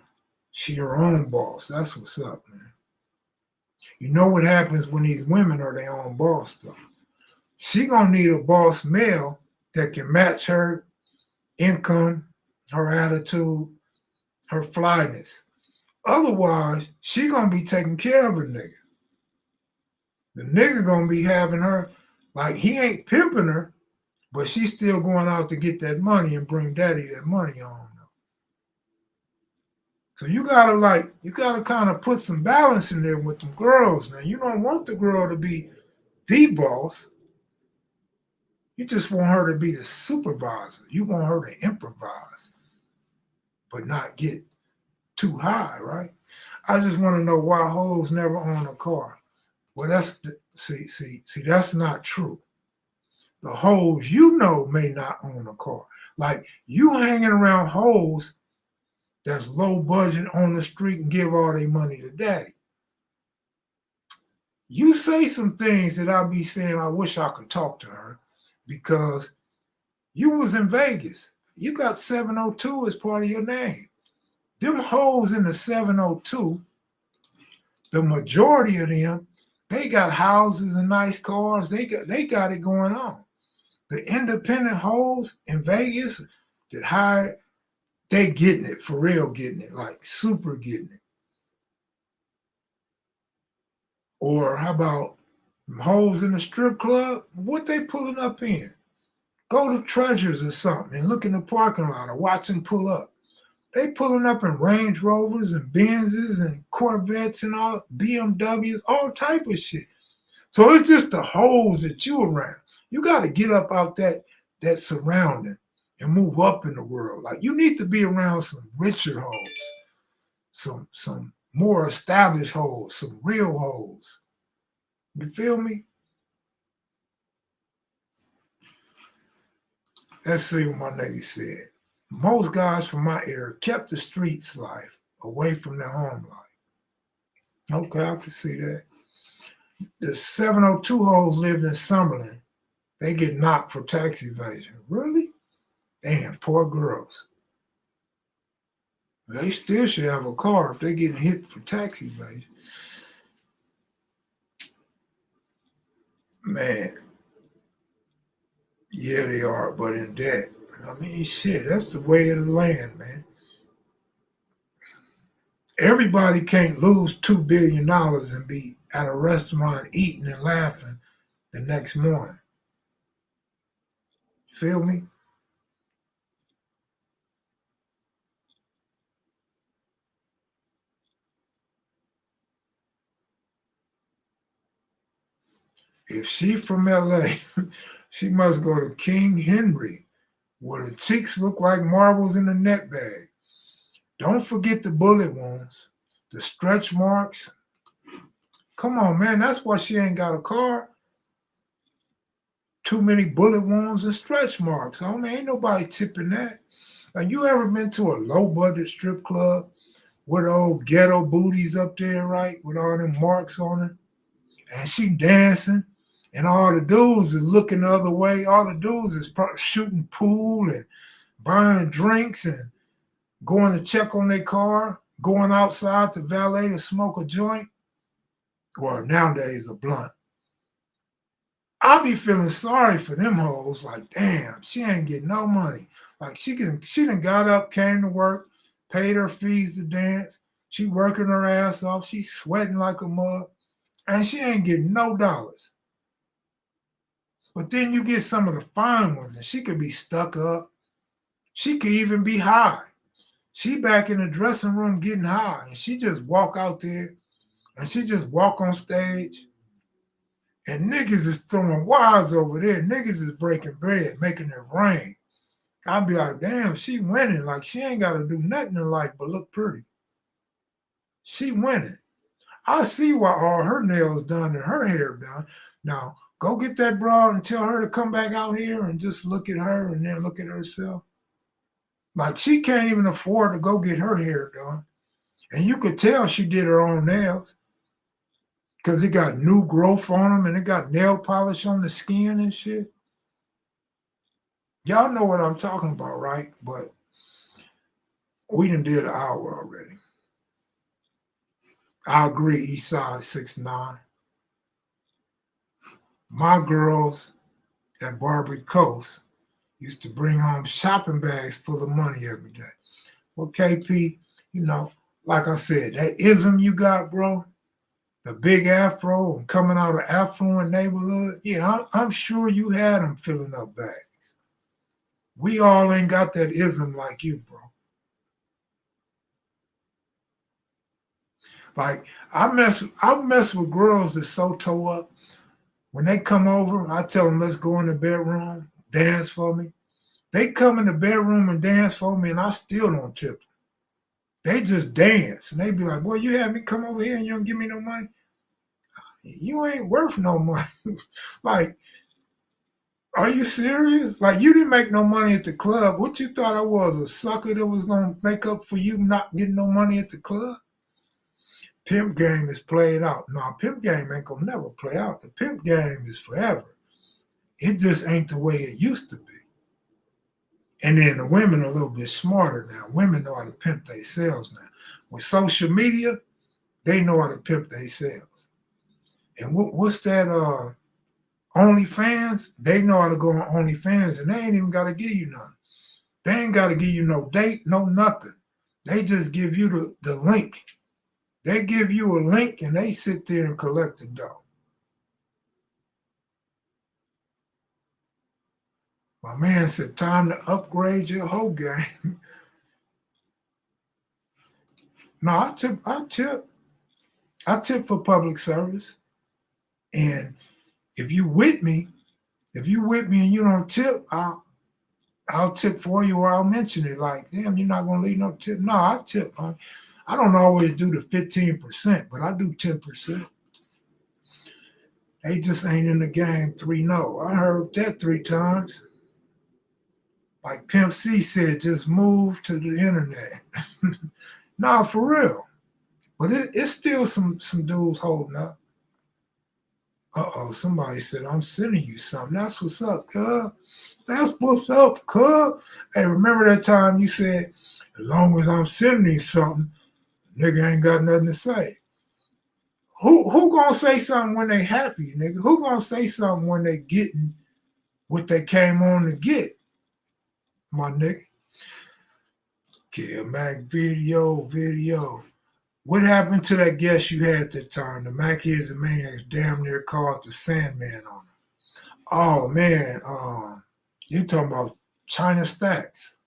A: She her own boss. That's what's up, man. You know what happens when these women are their own boss, though. She gonna need a boss male that can match her income, her attitude, her flyness. Otherwise, she gonna be taking care of a nigga. The nigga gonna be having her like he ain't pimping her, but she's still going out to get that money and bring daddy that money on. So you gotta kind of put some balance in there with them girls, man. You don't want the girl to be the boss. You just want her to be the supervisor. You want her to improvise, but not get too high, right? I just want to know why hoes never own a car. Well, see, that's not true. The hoes you know may not own a car. Like you hanging around hoes that's low budget on the street and give all their money to daddy. You say some things that I'll be saying, I wish I could talk to her because you was in Vegas. You got 702 as part of your name. Them hoes in the 702, the majority of them, they got houses and nice cars. They got it going on. The independent hoes in Vegas that hired, they getting it, for real getting it, like super getting it. Or how about hoes in the strip club? What they pulling up in? Go to Treasures or something and look in the parking lot or watch them pull up. They pulling up in Range Rovers and Benzes and Corvettes and all BMWs, all type of shit. So it's just the hoes that you around. You got to get up out that surrounding and move up in the world. Like you need to be around some richer hoes, some more established hoes, some real hoes. You feel me? Let's see what my nigga said. Most guys from my era kept the streets life away from their home life. Okay, I can see that. The 702 hoes lived in Summerlin. They get knocked for tax evasion. Really? Damn, poor girls. They still should have a car if they get hit for tax evasion. Man. Yeah, they are, but in debt. I mean, shit, that's the way of the land, man. Everybody can't lose $2 billion and be at a restaurant eating and laughing the next morning. Feel me? If she from LA, she must go to King Henry, where the cheeks look like marbles in a net bag. Don't forget the bullet wounds, the stretch marks. Come on, man. That's why she ain't got a car. Too many bullet wounds and stretch marks. Oh man, ain't nobody tipping that. Like you ever been to a low budget strip club with old ghetto booties up there, right? With all them marks on it. And she dancing, and all the dudes is looking the other way. All the dudes is shooting pool and buying drinks and going to check on their car, going outside to valet to smoke a joint. Well, nowadays a blunt. I be feeling sorry for them hoes. Like, damn, she ain't getting no money. Like she done got up, came to work, paid her fees to dance. She working her ass off. She sweating like a mug, and she ain't getting no dollars. But then you get some of the fine ones, and she could be stuck up. She could even be high. She back in the dressing room getting high, and she just walk out there, and she just walk on stage, and niggas is throwing wires over there. Niggas is breaking bread, making it rain. I'd be like, damn, she winning. Like, she ain't got to do nothing in life but look pretty. She winning. I see why all her nails done and her hair done. Now, go get that broad and tell her to come back out here and just look at her and then look at herself. Like, she can't even afford to go get her hair done. And you could tell she did her own nails because it got new growth on them and it got nail polish on the skin and shit. Y'all know what I'm talking about, right? But we done did an hour already. I agree, Eastside 6'9". My girls at Barbary Coast used to bring home shopping bags full of money every day. Well, KP, like I said, that ism you got, bro, the big afro and coming out of affluent neighborhood, yeah, I'm sure you had them filling up bags. We all ain't got that ism like you, bro. Like, I mess with girls that's so toe up. When they come over, I tell them, let's go in the bedroom, dance for me. They come in the bedroom and dance for me, and I still don't tip them. They just dance. And they be like, boy, you had me come over here and you don't give me no money? You ain't worth no money. Like, are you serious? Like, you didn't make no money at the club. What you thought I was, a sucker that was going to make up for you not getting no money at the club? Pimp game is played out. No, pimp game ain't gonna never play out. The pimp game is forever. It just ain't the way it used to be. And then the women are a little bit smarter now. Women know how to pimp themselves now. With social media, they know how to pimp themselves. And what's that? OnlyFans? They know how to go on OnlyFans, and they ain't even got to give you nothing. They ain't got to give you no date, no nothing. They just give you the link. They give you a link and they sit there and collect the dough. My man said, time to upgrade your whole game. No, I tip for public service. And if you with me and you don't tip, I'll tip for you or I'll mention it. Like, damn, you're not gonna leave no tip. No, I tip. I don't always do the 15%, but I do 10%. They just ain't in the game 3-0. I heard that 3 times. Like Pimp C said, just move to the internet. Nah, for real. But it's still some dudes holding up. Uh-oh, somebody said, I'm sending you something. That's what's up, cuz. That's what's up, cuz. Hey, remember that time you said, as long as I'm sending you something, nigga ain't got nothing to say. Who gonna say something when they happy, nigga? Who gonna say something when they getting what they came on to get? My nigga. Kevmacvideos. What happened to that guest you had that time? The Mackies and Maniacs damn near called the Sandman on him. Oh man, you talking about China Stacks.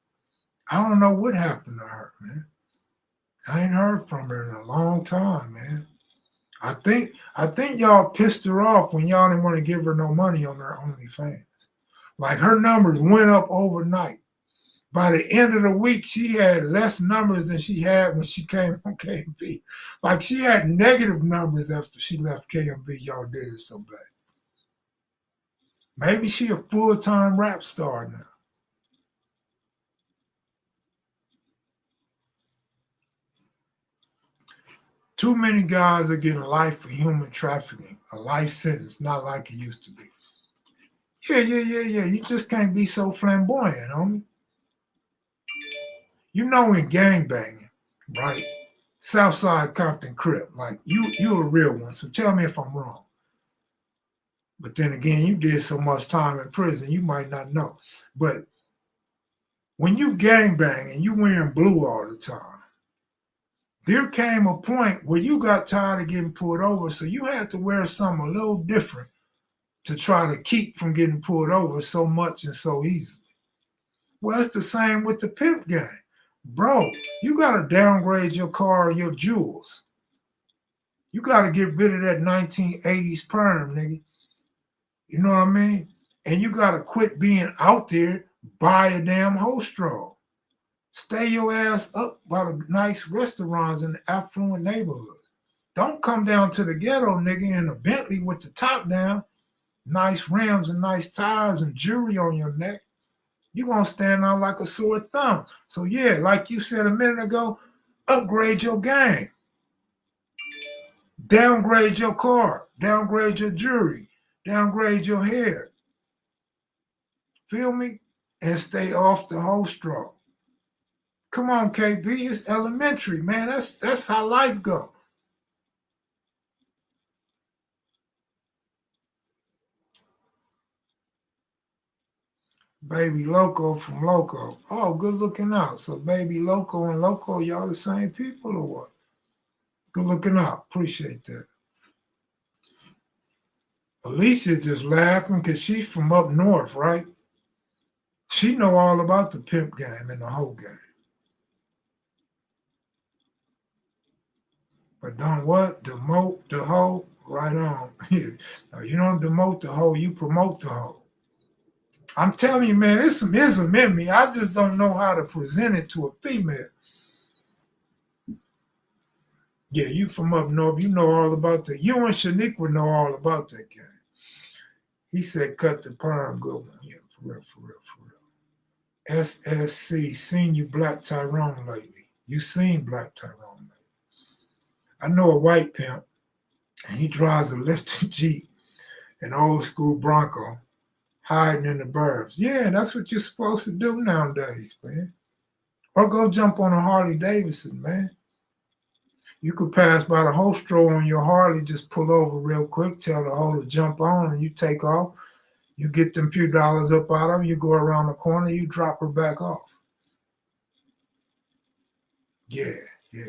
A: I don't know what happened to her, man. I ain't heard from her in a long time, man. I think y'all pissed her off when y'all didn't want to give her no money on her OnlyFans. Like, her numbers went up overnight. By the end of the week, she had less numbers than she had when she came on KMB. Like, she had negative numbers after she left KMB. Y'all did her so bad. Maybe she a full-time rap star now. Too many guys are getting life for human trafficking, a life sentence, not like it used to be. Yeah. You just can't be so flamboyant, homie. You know, in gangbanging, right? Southside Compton Crip, like you a real one. So tell me if I'm wrong. But then again, you did so much time in prison, you might not know. But when you gangbang and you wearing blue all the time, there came a point where you got tired of getting pulled over, so you had to wear something a little different to try to keep from getting pulled over so much and so easily. Well, it's the same with the pimp game. Bro, you got to downgrade your car or your jewels. You got to get rid of that 1980s perm, nigga. You know what I mean? And you got to quit being out there buy a damn whole straw. Stay your ass up by the nice restaurants in the affluent neighborhoods. Don't come down to the ghetto, nigga, in a Bentley with the top down, nice rims and nice tires and jewelry on your neck. You're going to stand out like a sore thumb. So, yeah, like you said a minute ago, upgrade your game. Downgrade your car. Downgrade your jewelry. Downgrade your hair. Feel me? And stay off the whole straw. Come on, KB, it's elementary, man. That's how life go. Baby Loco from Loco. Oh, good looking out. So Baby Loco and Loco, y'all the same people or what? Good looking out. Appreciate that. Alicia just laughing because she's from up north, right? She know all about the pimp game and the hoe game. But don't what? Demote the hoe? Right on. No, you don't demote the hoe, you promote the hoe. I'm telling you, man, there's some ism in me. I just don't know how to present it to a female. Yeah, you from up north, you know all about that. You and Shaniqua know all about that game. He said, cut the perm, good one. Yeah, for real, for real, for real. SSC, seen you Black Tyrone lately. You seen Black Tyrone lately. I know a white pimp, and he drives a lifted Jeep, an old school Bronco, hiding in the burbs. Yeah, that's what you're supposed to do nowadays, man. Or go jump on a Harley Davidson, man. You could pass by the whole store on your Harley, just pull over real quick, tell the hoe to jump on, and you take off. You get them few dollars up out of her, you go around the corner, you drop her back off. Yeah, yeah.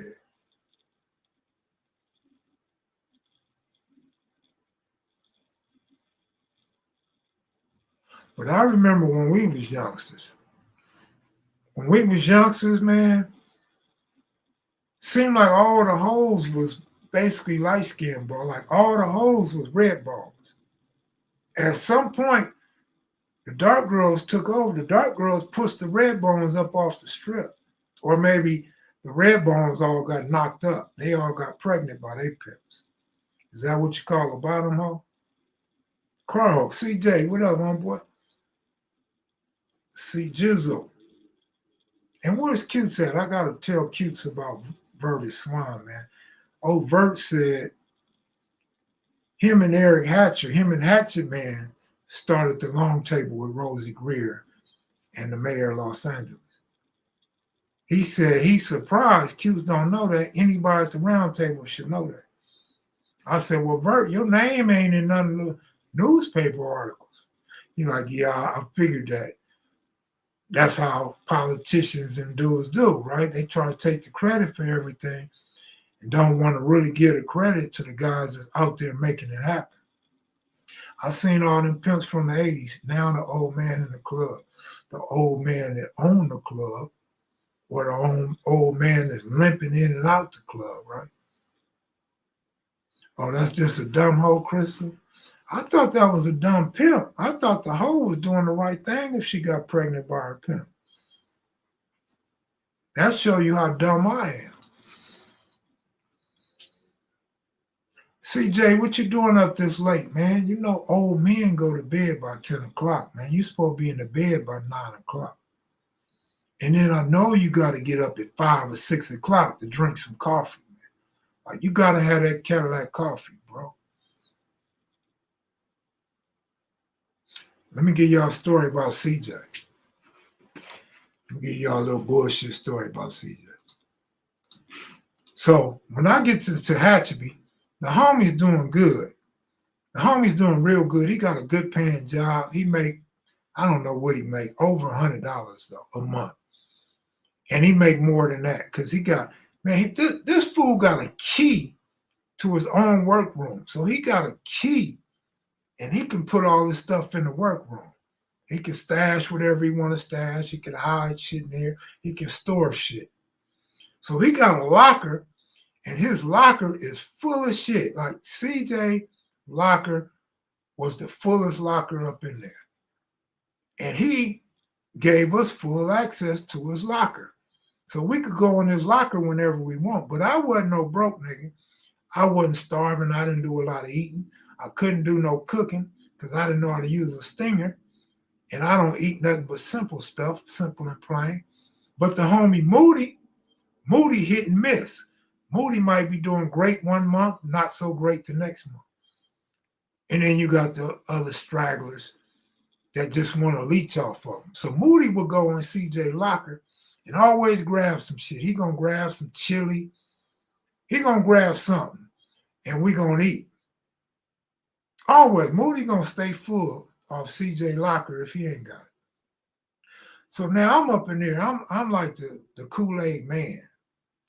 A: But I remember when we was youngsters. When we was youngsters, man, seemed like all the hoes was basically light skinned, bro. Like all the hoes was red balls. At some point, the dark girls took over. The dark girls pushed the red bones up off the strip. Or maybe the red bones all got knocked up. They all got pregnant by their pimps. Is that what you call a bottom hoe? Carl, CJ, what up, homeboy? See Jizzle. And where's Cutes at? I gotta tell Cutes about Verdi Swan, man. Oh, Vert said him and Eric Hatcher, him and Hatchet Man started the long table with Rosie Greer and the mayor of Los Angeles. He said he's surprised Cutes don't know that. Anybody at the round table should know that. I said, well, Vert, your name ain't in none of the newspaper articles. He's like, yeah, I figured that. That's how politicians and dudes do, right? They try to take the credit for everything and don't want to really give the credit to the guys that's out there making it happen. I seen all them pimps from the 80s, now the old man in the club, the old man that owned the club, or the old man that's limping in and out the club, right? Oh, that's just a dumb hoe, Crystal? I thought that was a dumb pimp. I thought the hoe was doing the right thing if she got pregnant by her pimp. That show you how dumb I am. CJ, what you doing up this late, man? You know old men go to bed by 10 o'clock, man. You supposed to be in the bed by 9 o'clock. And then I know you got to get up at 5 or 6 o'clock to drink some coffee, man. Like, you got to have that Cadillac coffee, bro. Let me give y'all a story about CJ. Let me give y'all a little bullshit story about CJ. So when I get to Tehachapi, the homie's doing good. The homie's doing real good. He got a good paying job. He make, I don't know what he make, over $100 though a month. And he make more than that because he got, man, this fool got a key to his own workroom. So he got a key and he can put all this stuff in the workroom. He can stash whatever he want to stash. He can hide shit in there. He can store shit. So he got a locker, and his locker is full of shit. Like CJ locker was the fullest locker up in there. And he gave us full access to his locker. So we could go in his locker whenever we want. But I wasn't no broke nigga. I wasn't starving. I didn't do a lot of eating. I couldn't do no cooking because I didn't know how to use a stinger. And I don't eat nothing but simple stuff, simple and plain. But the homie Moody hit and miss. Moody might be doing great one month, not so great the next month. And then you got the other stragglers that just want to leech off of him. So Moody will go in CJ locker and always grab some shit. He gonna grab some chili. He gonna grab something, and we gonna eat. Always, Moody gonna stay full of CJ locker if he ain't got it. So now I'm up in there. I'm like the Kool-Aid man.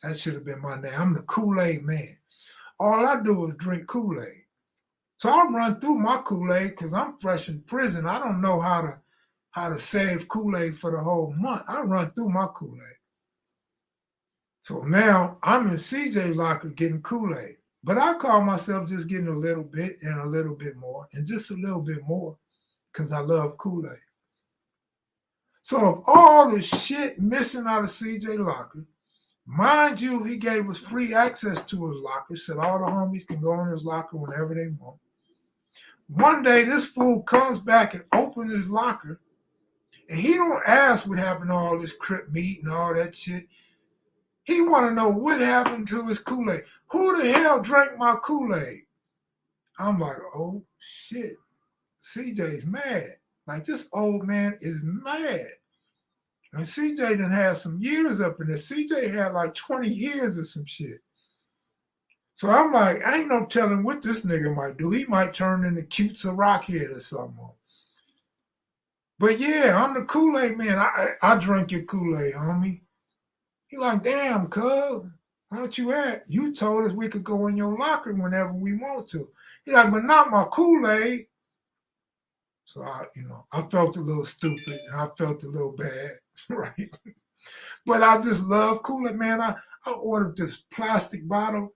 A: That should have been my name. I'm the Kool-Aid man. All I do is drink Kool-Aid. So I run through my Kool-Aid because I'm fresh in prison. I don't know how to save Kool-Aid for the whole month. I run through my Kool-Aid. So now I'm in CJ locker getting Kool-Aid. But I call myself just getting a little bit and a little bit more and just a little bit more because I love Kool-Aid. So of all the shit missing out of CJ locker, mind you, he gave us free access to his locker, said all the homies can go in his locker whenever they want. One day, this fool comes back and opens his locker, and he don't ask what happened to all this Crip meat and all that shit. He want to know what happened to his Kool-Aid. Who the hell drank my Kool-Aid? I'm like, oh, shit. CJ's mad. Like, this old man is mad. And CJ done had some years up in there. CJ had like 20 years or some shit. So I'm like, I ain't no telling what this nigga might do. He might turn into Cutes a Rockhead or something. But yeah, I'm the Kool-Aid man. I drink your Kool-Aid, homie. He like, damn, cuz, why don't you at? You told us we could go in your locker whenever we want to. He like, but not my Kool-Aid. So I felt a little stupid and I felt a little bad, right? But I just love Kool-Aid, man. I ordered this plastic bottle.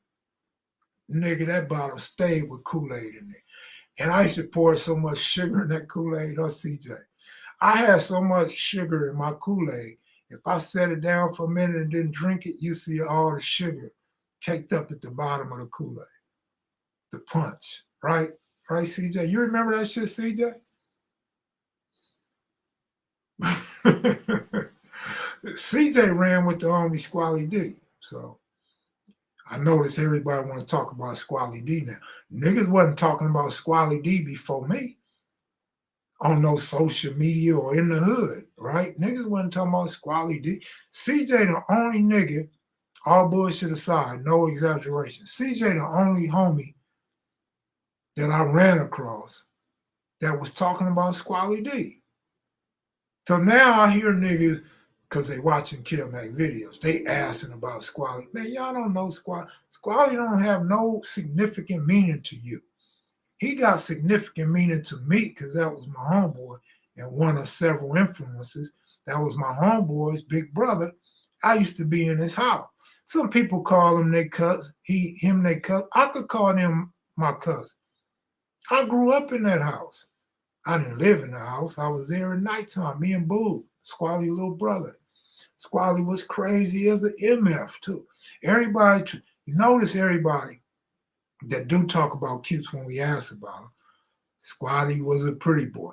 A: Nigga, that bottle stayed with Kool-Aid in it. And I used to pour so much sugar in that Kool-Aid, CJ. I had so much sugar in my Kool-Aid. If I set it down for a minute and didn't drink it, you see all the sugar caked up at the bottom of the Kool-Aid. The punch, right? Right, CJ? You remember that shit, CJ? CJ ran with the homie Squally D. So I noticed everybody want to talk about Squally D now. Niggas wasn't talking about Squally D before me on no social media or in the hood, right? Niggas wasn't talking about Squally D. CJ the only nigga, all bullshit aside, no exaggeration. CJ the only homie that I ran across that was talking about Squally D. So now I hear niggas, because they watching kevmacvideos, they asking about Squally. Man, y'all don't know Squally. Squally don't have no significant meaning to you. He got significant meaning to me because that was my homeboy and one of several influences. That was my homeboy's big brother. I used to be in his house. Some people call him their cousin, him their cousin. I could call him my cousin. I grew up in that house. I didn't live in the house. I was there at nighttime, me and Boo, Squally little brother. Squally was crazy as an MF too. Everybody, notice everybody that do talk about cutes when we ask about them. Squally was a pretty boy.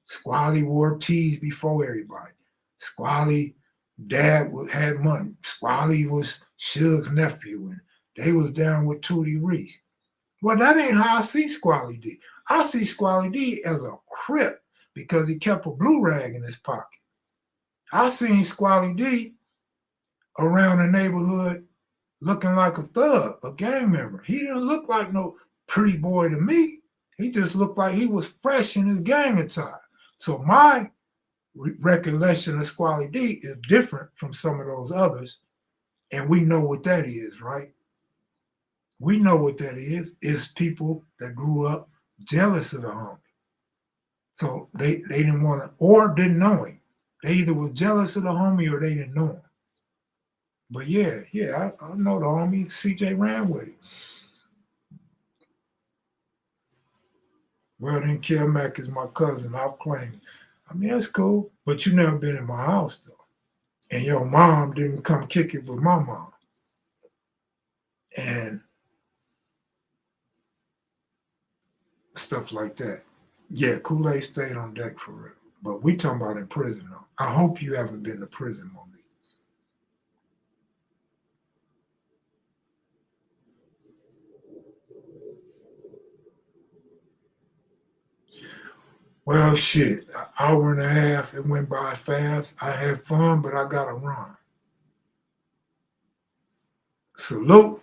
A: Squally wore tees before everybody. Squally dad had money. Squally was Suge's nephew, and they was down with Tootie Reese. Well, that ain't how I see Squally D. I see Squally D as a Crip because he kept a blue rag in his pocket. I seen Squally D around the neighborhood looking like a thug, a gang member. He didn't look like no pretty boy to me. He just looked like he was fresh in his gang attire. So my recollection of Squally D is different from some of those others. And we know what that is, right? We know what that is. It's people that grew up jealous of the homie. So they didn't want to, or didn't know him. They either was jealous of the homie or they didn't know him. But yeah, I know the homie. CJ ran with it. Well, then Kev Mac is my cousin. I'll claim it. I mean, that's cool, but you never been in my house though. And your mom didn't come kick it with my mom. And stuff like that. Yeah, Kool-Aid stayed on deck for real. But we talking about in prison though. I hope you haven't been to prison, Monique. Well, shit, an hour and a half, it went by fast. I had fun, but I gotta run. Salute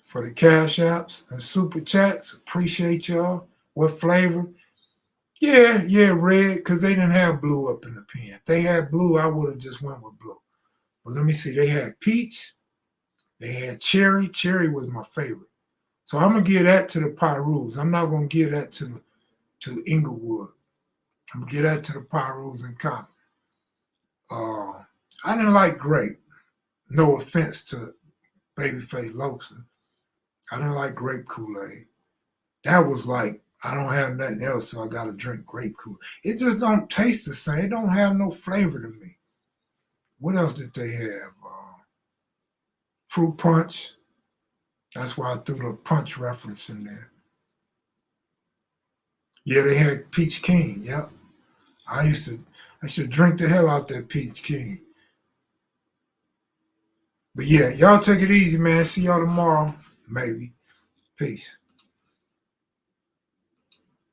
A: for the cash apps and super chats. Appreciate y'all. What flavor? Yeah, red, because they didn't have blue up in the pen. If they had blue, I would have just went with blue. But let me see, they had peach, they had cherry. Cherry was my favorite. So I'm gonna give that to the Pyrus. I'm not gonna give that to Inglewood. I'm gonna give that to the Pyrus and Compton. I didn't like grape. No offense to Babyface Lotion. I didn't like grape Kool-Aid. That was like, I don't have nothing else, so I gotta drink grape Kool-Aid. It just don't taste the same. It don't have no flavor to me. What else did they have? Fruit punch. That's why I threw the punch reference in there. Yeah, they had peach king. Yep. I should drink the hell out that peach king. But yeah, y'all take it easy, man. See y'all tomorrow, maybe. Peace.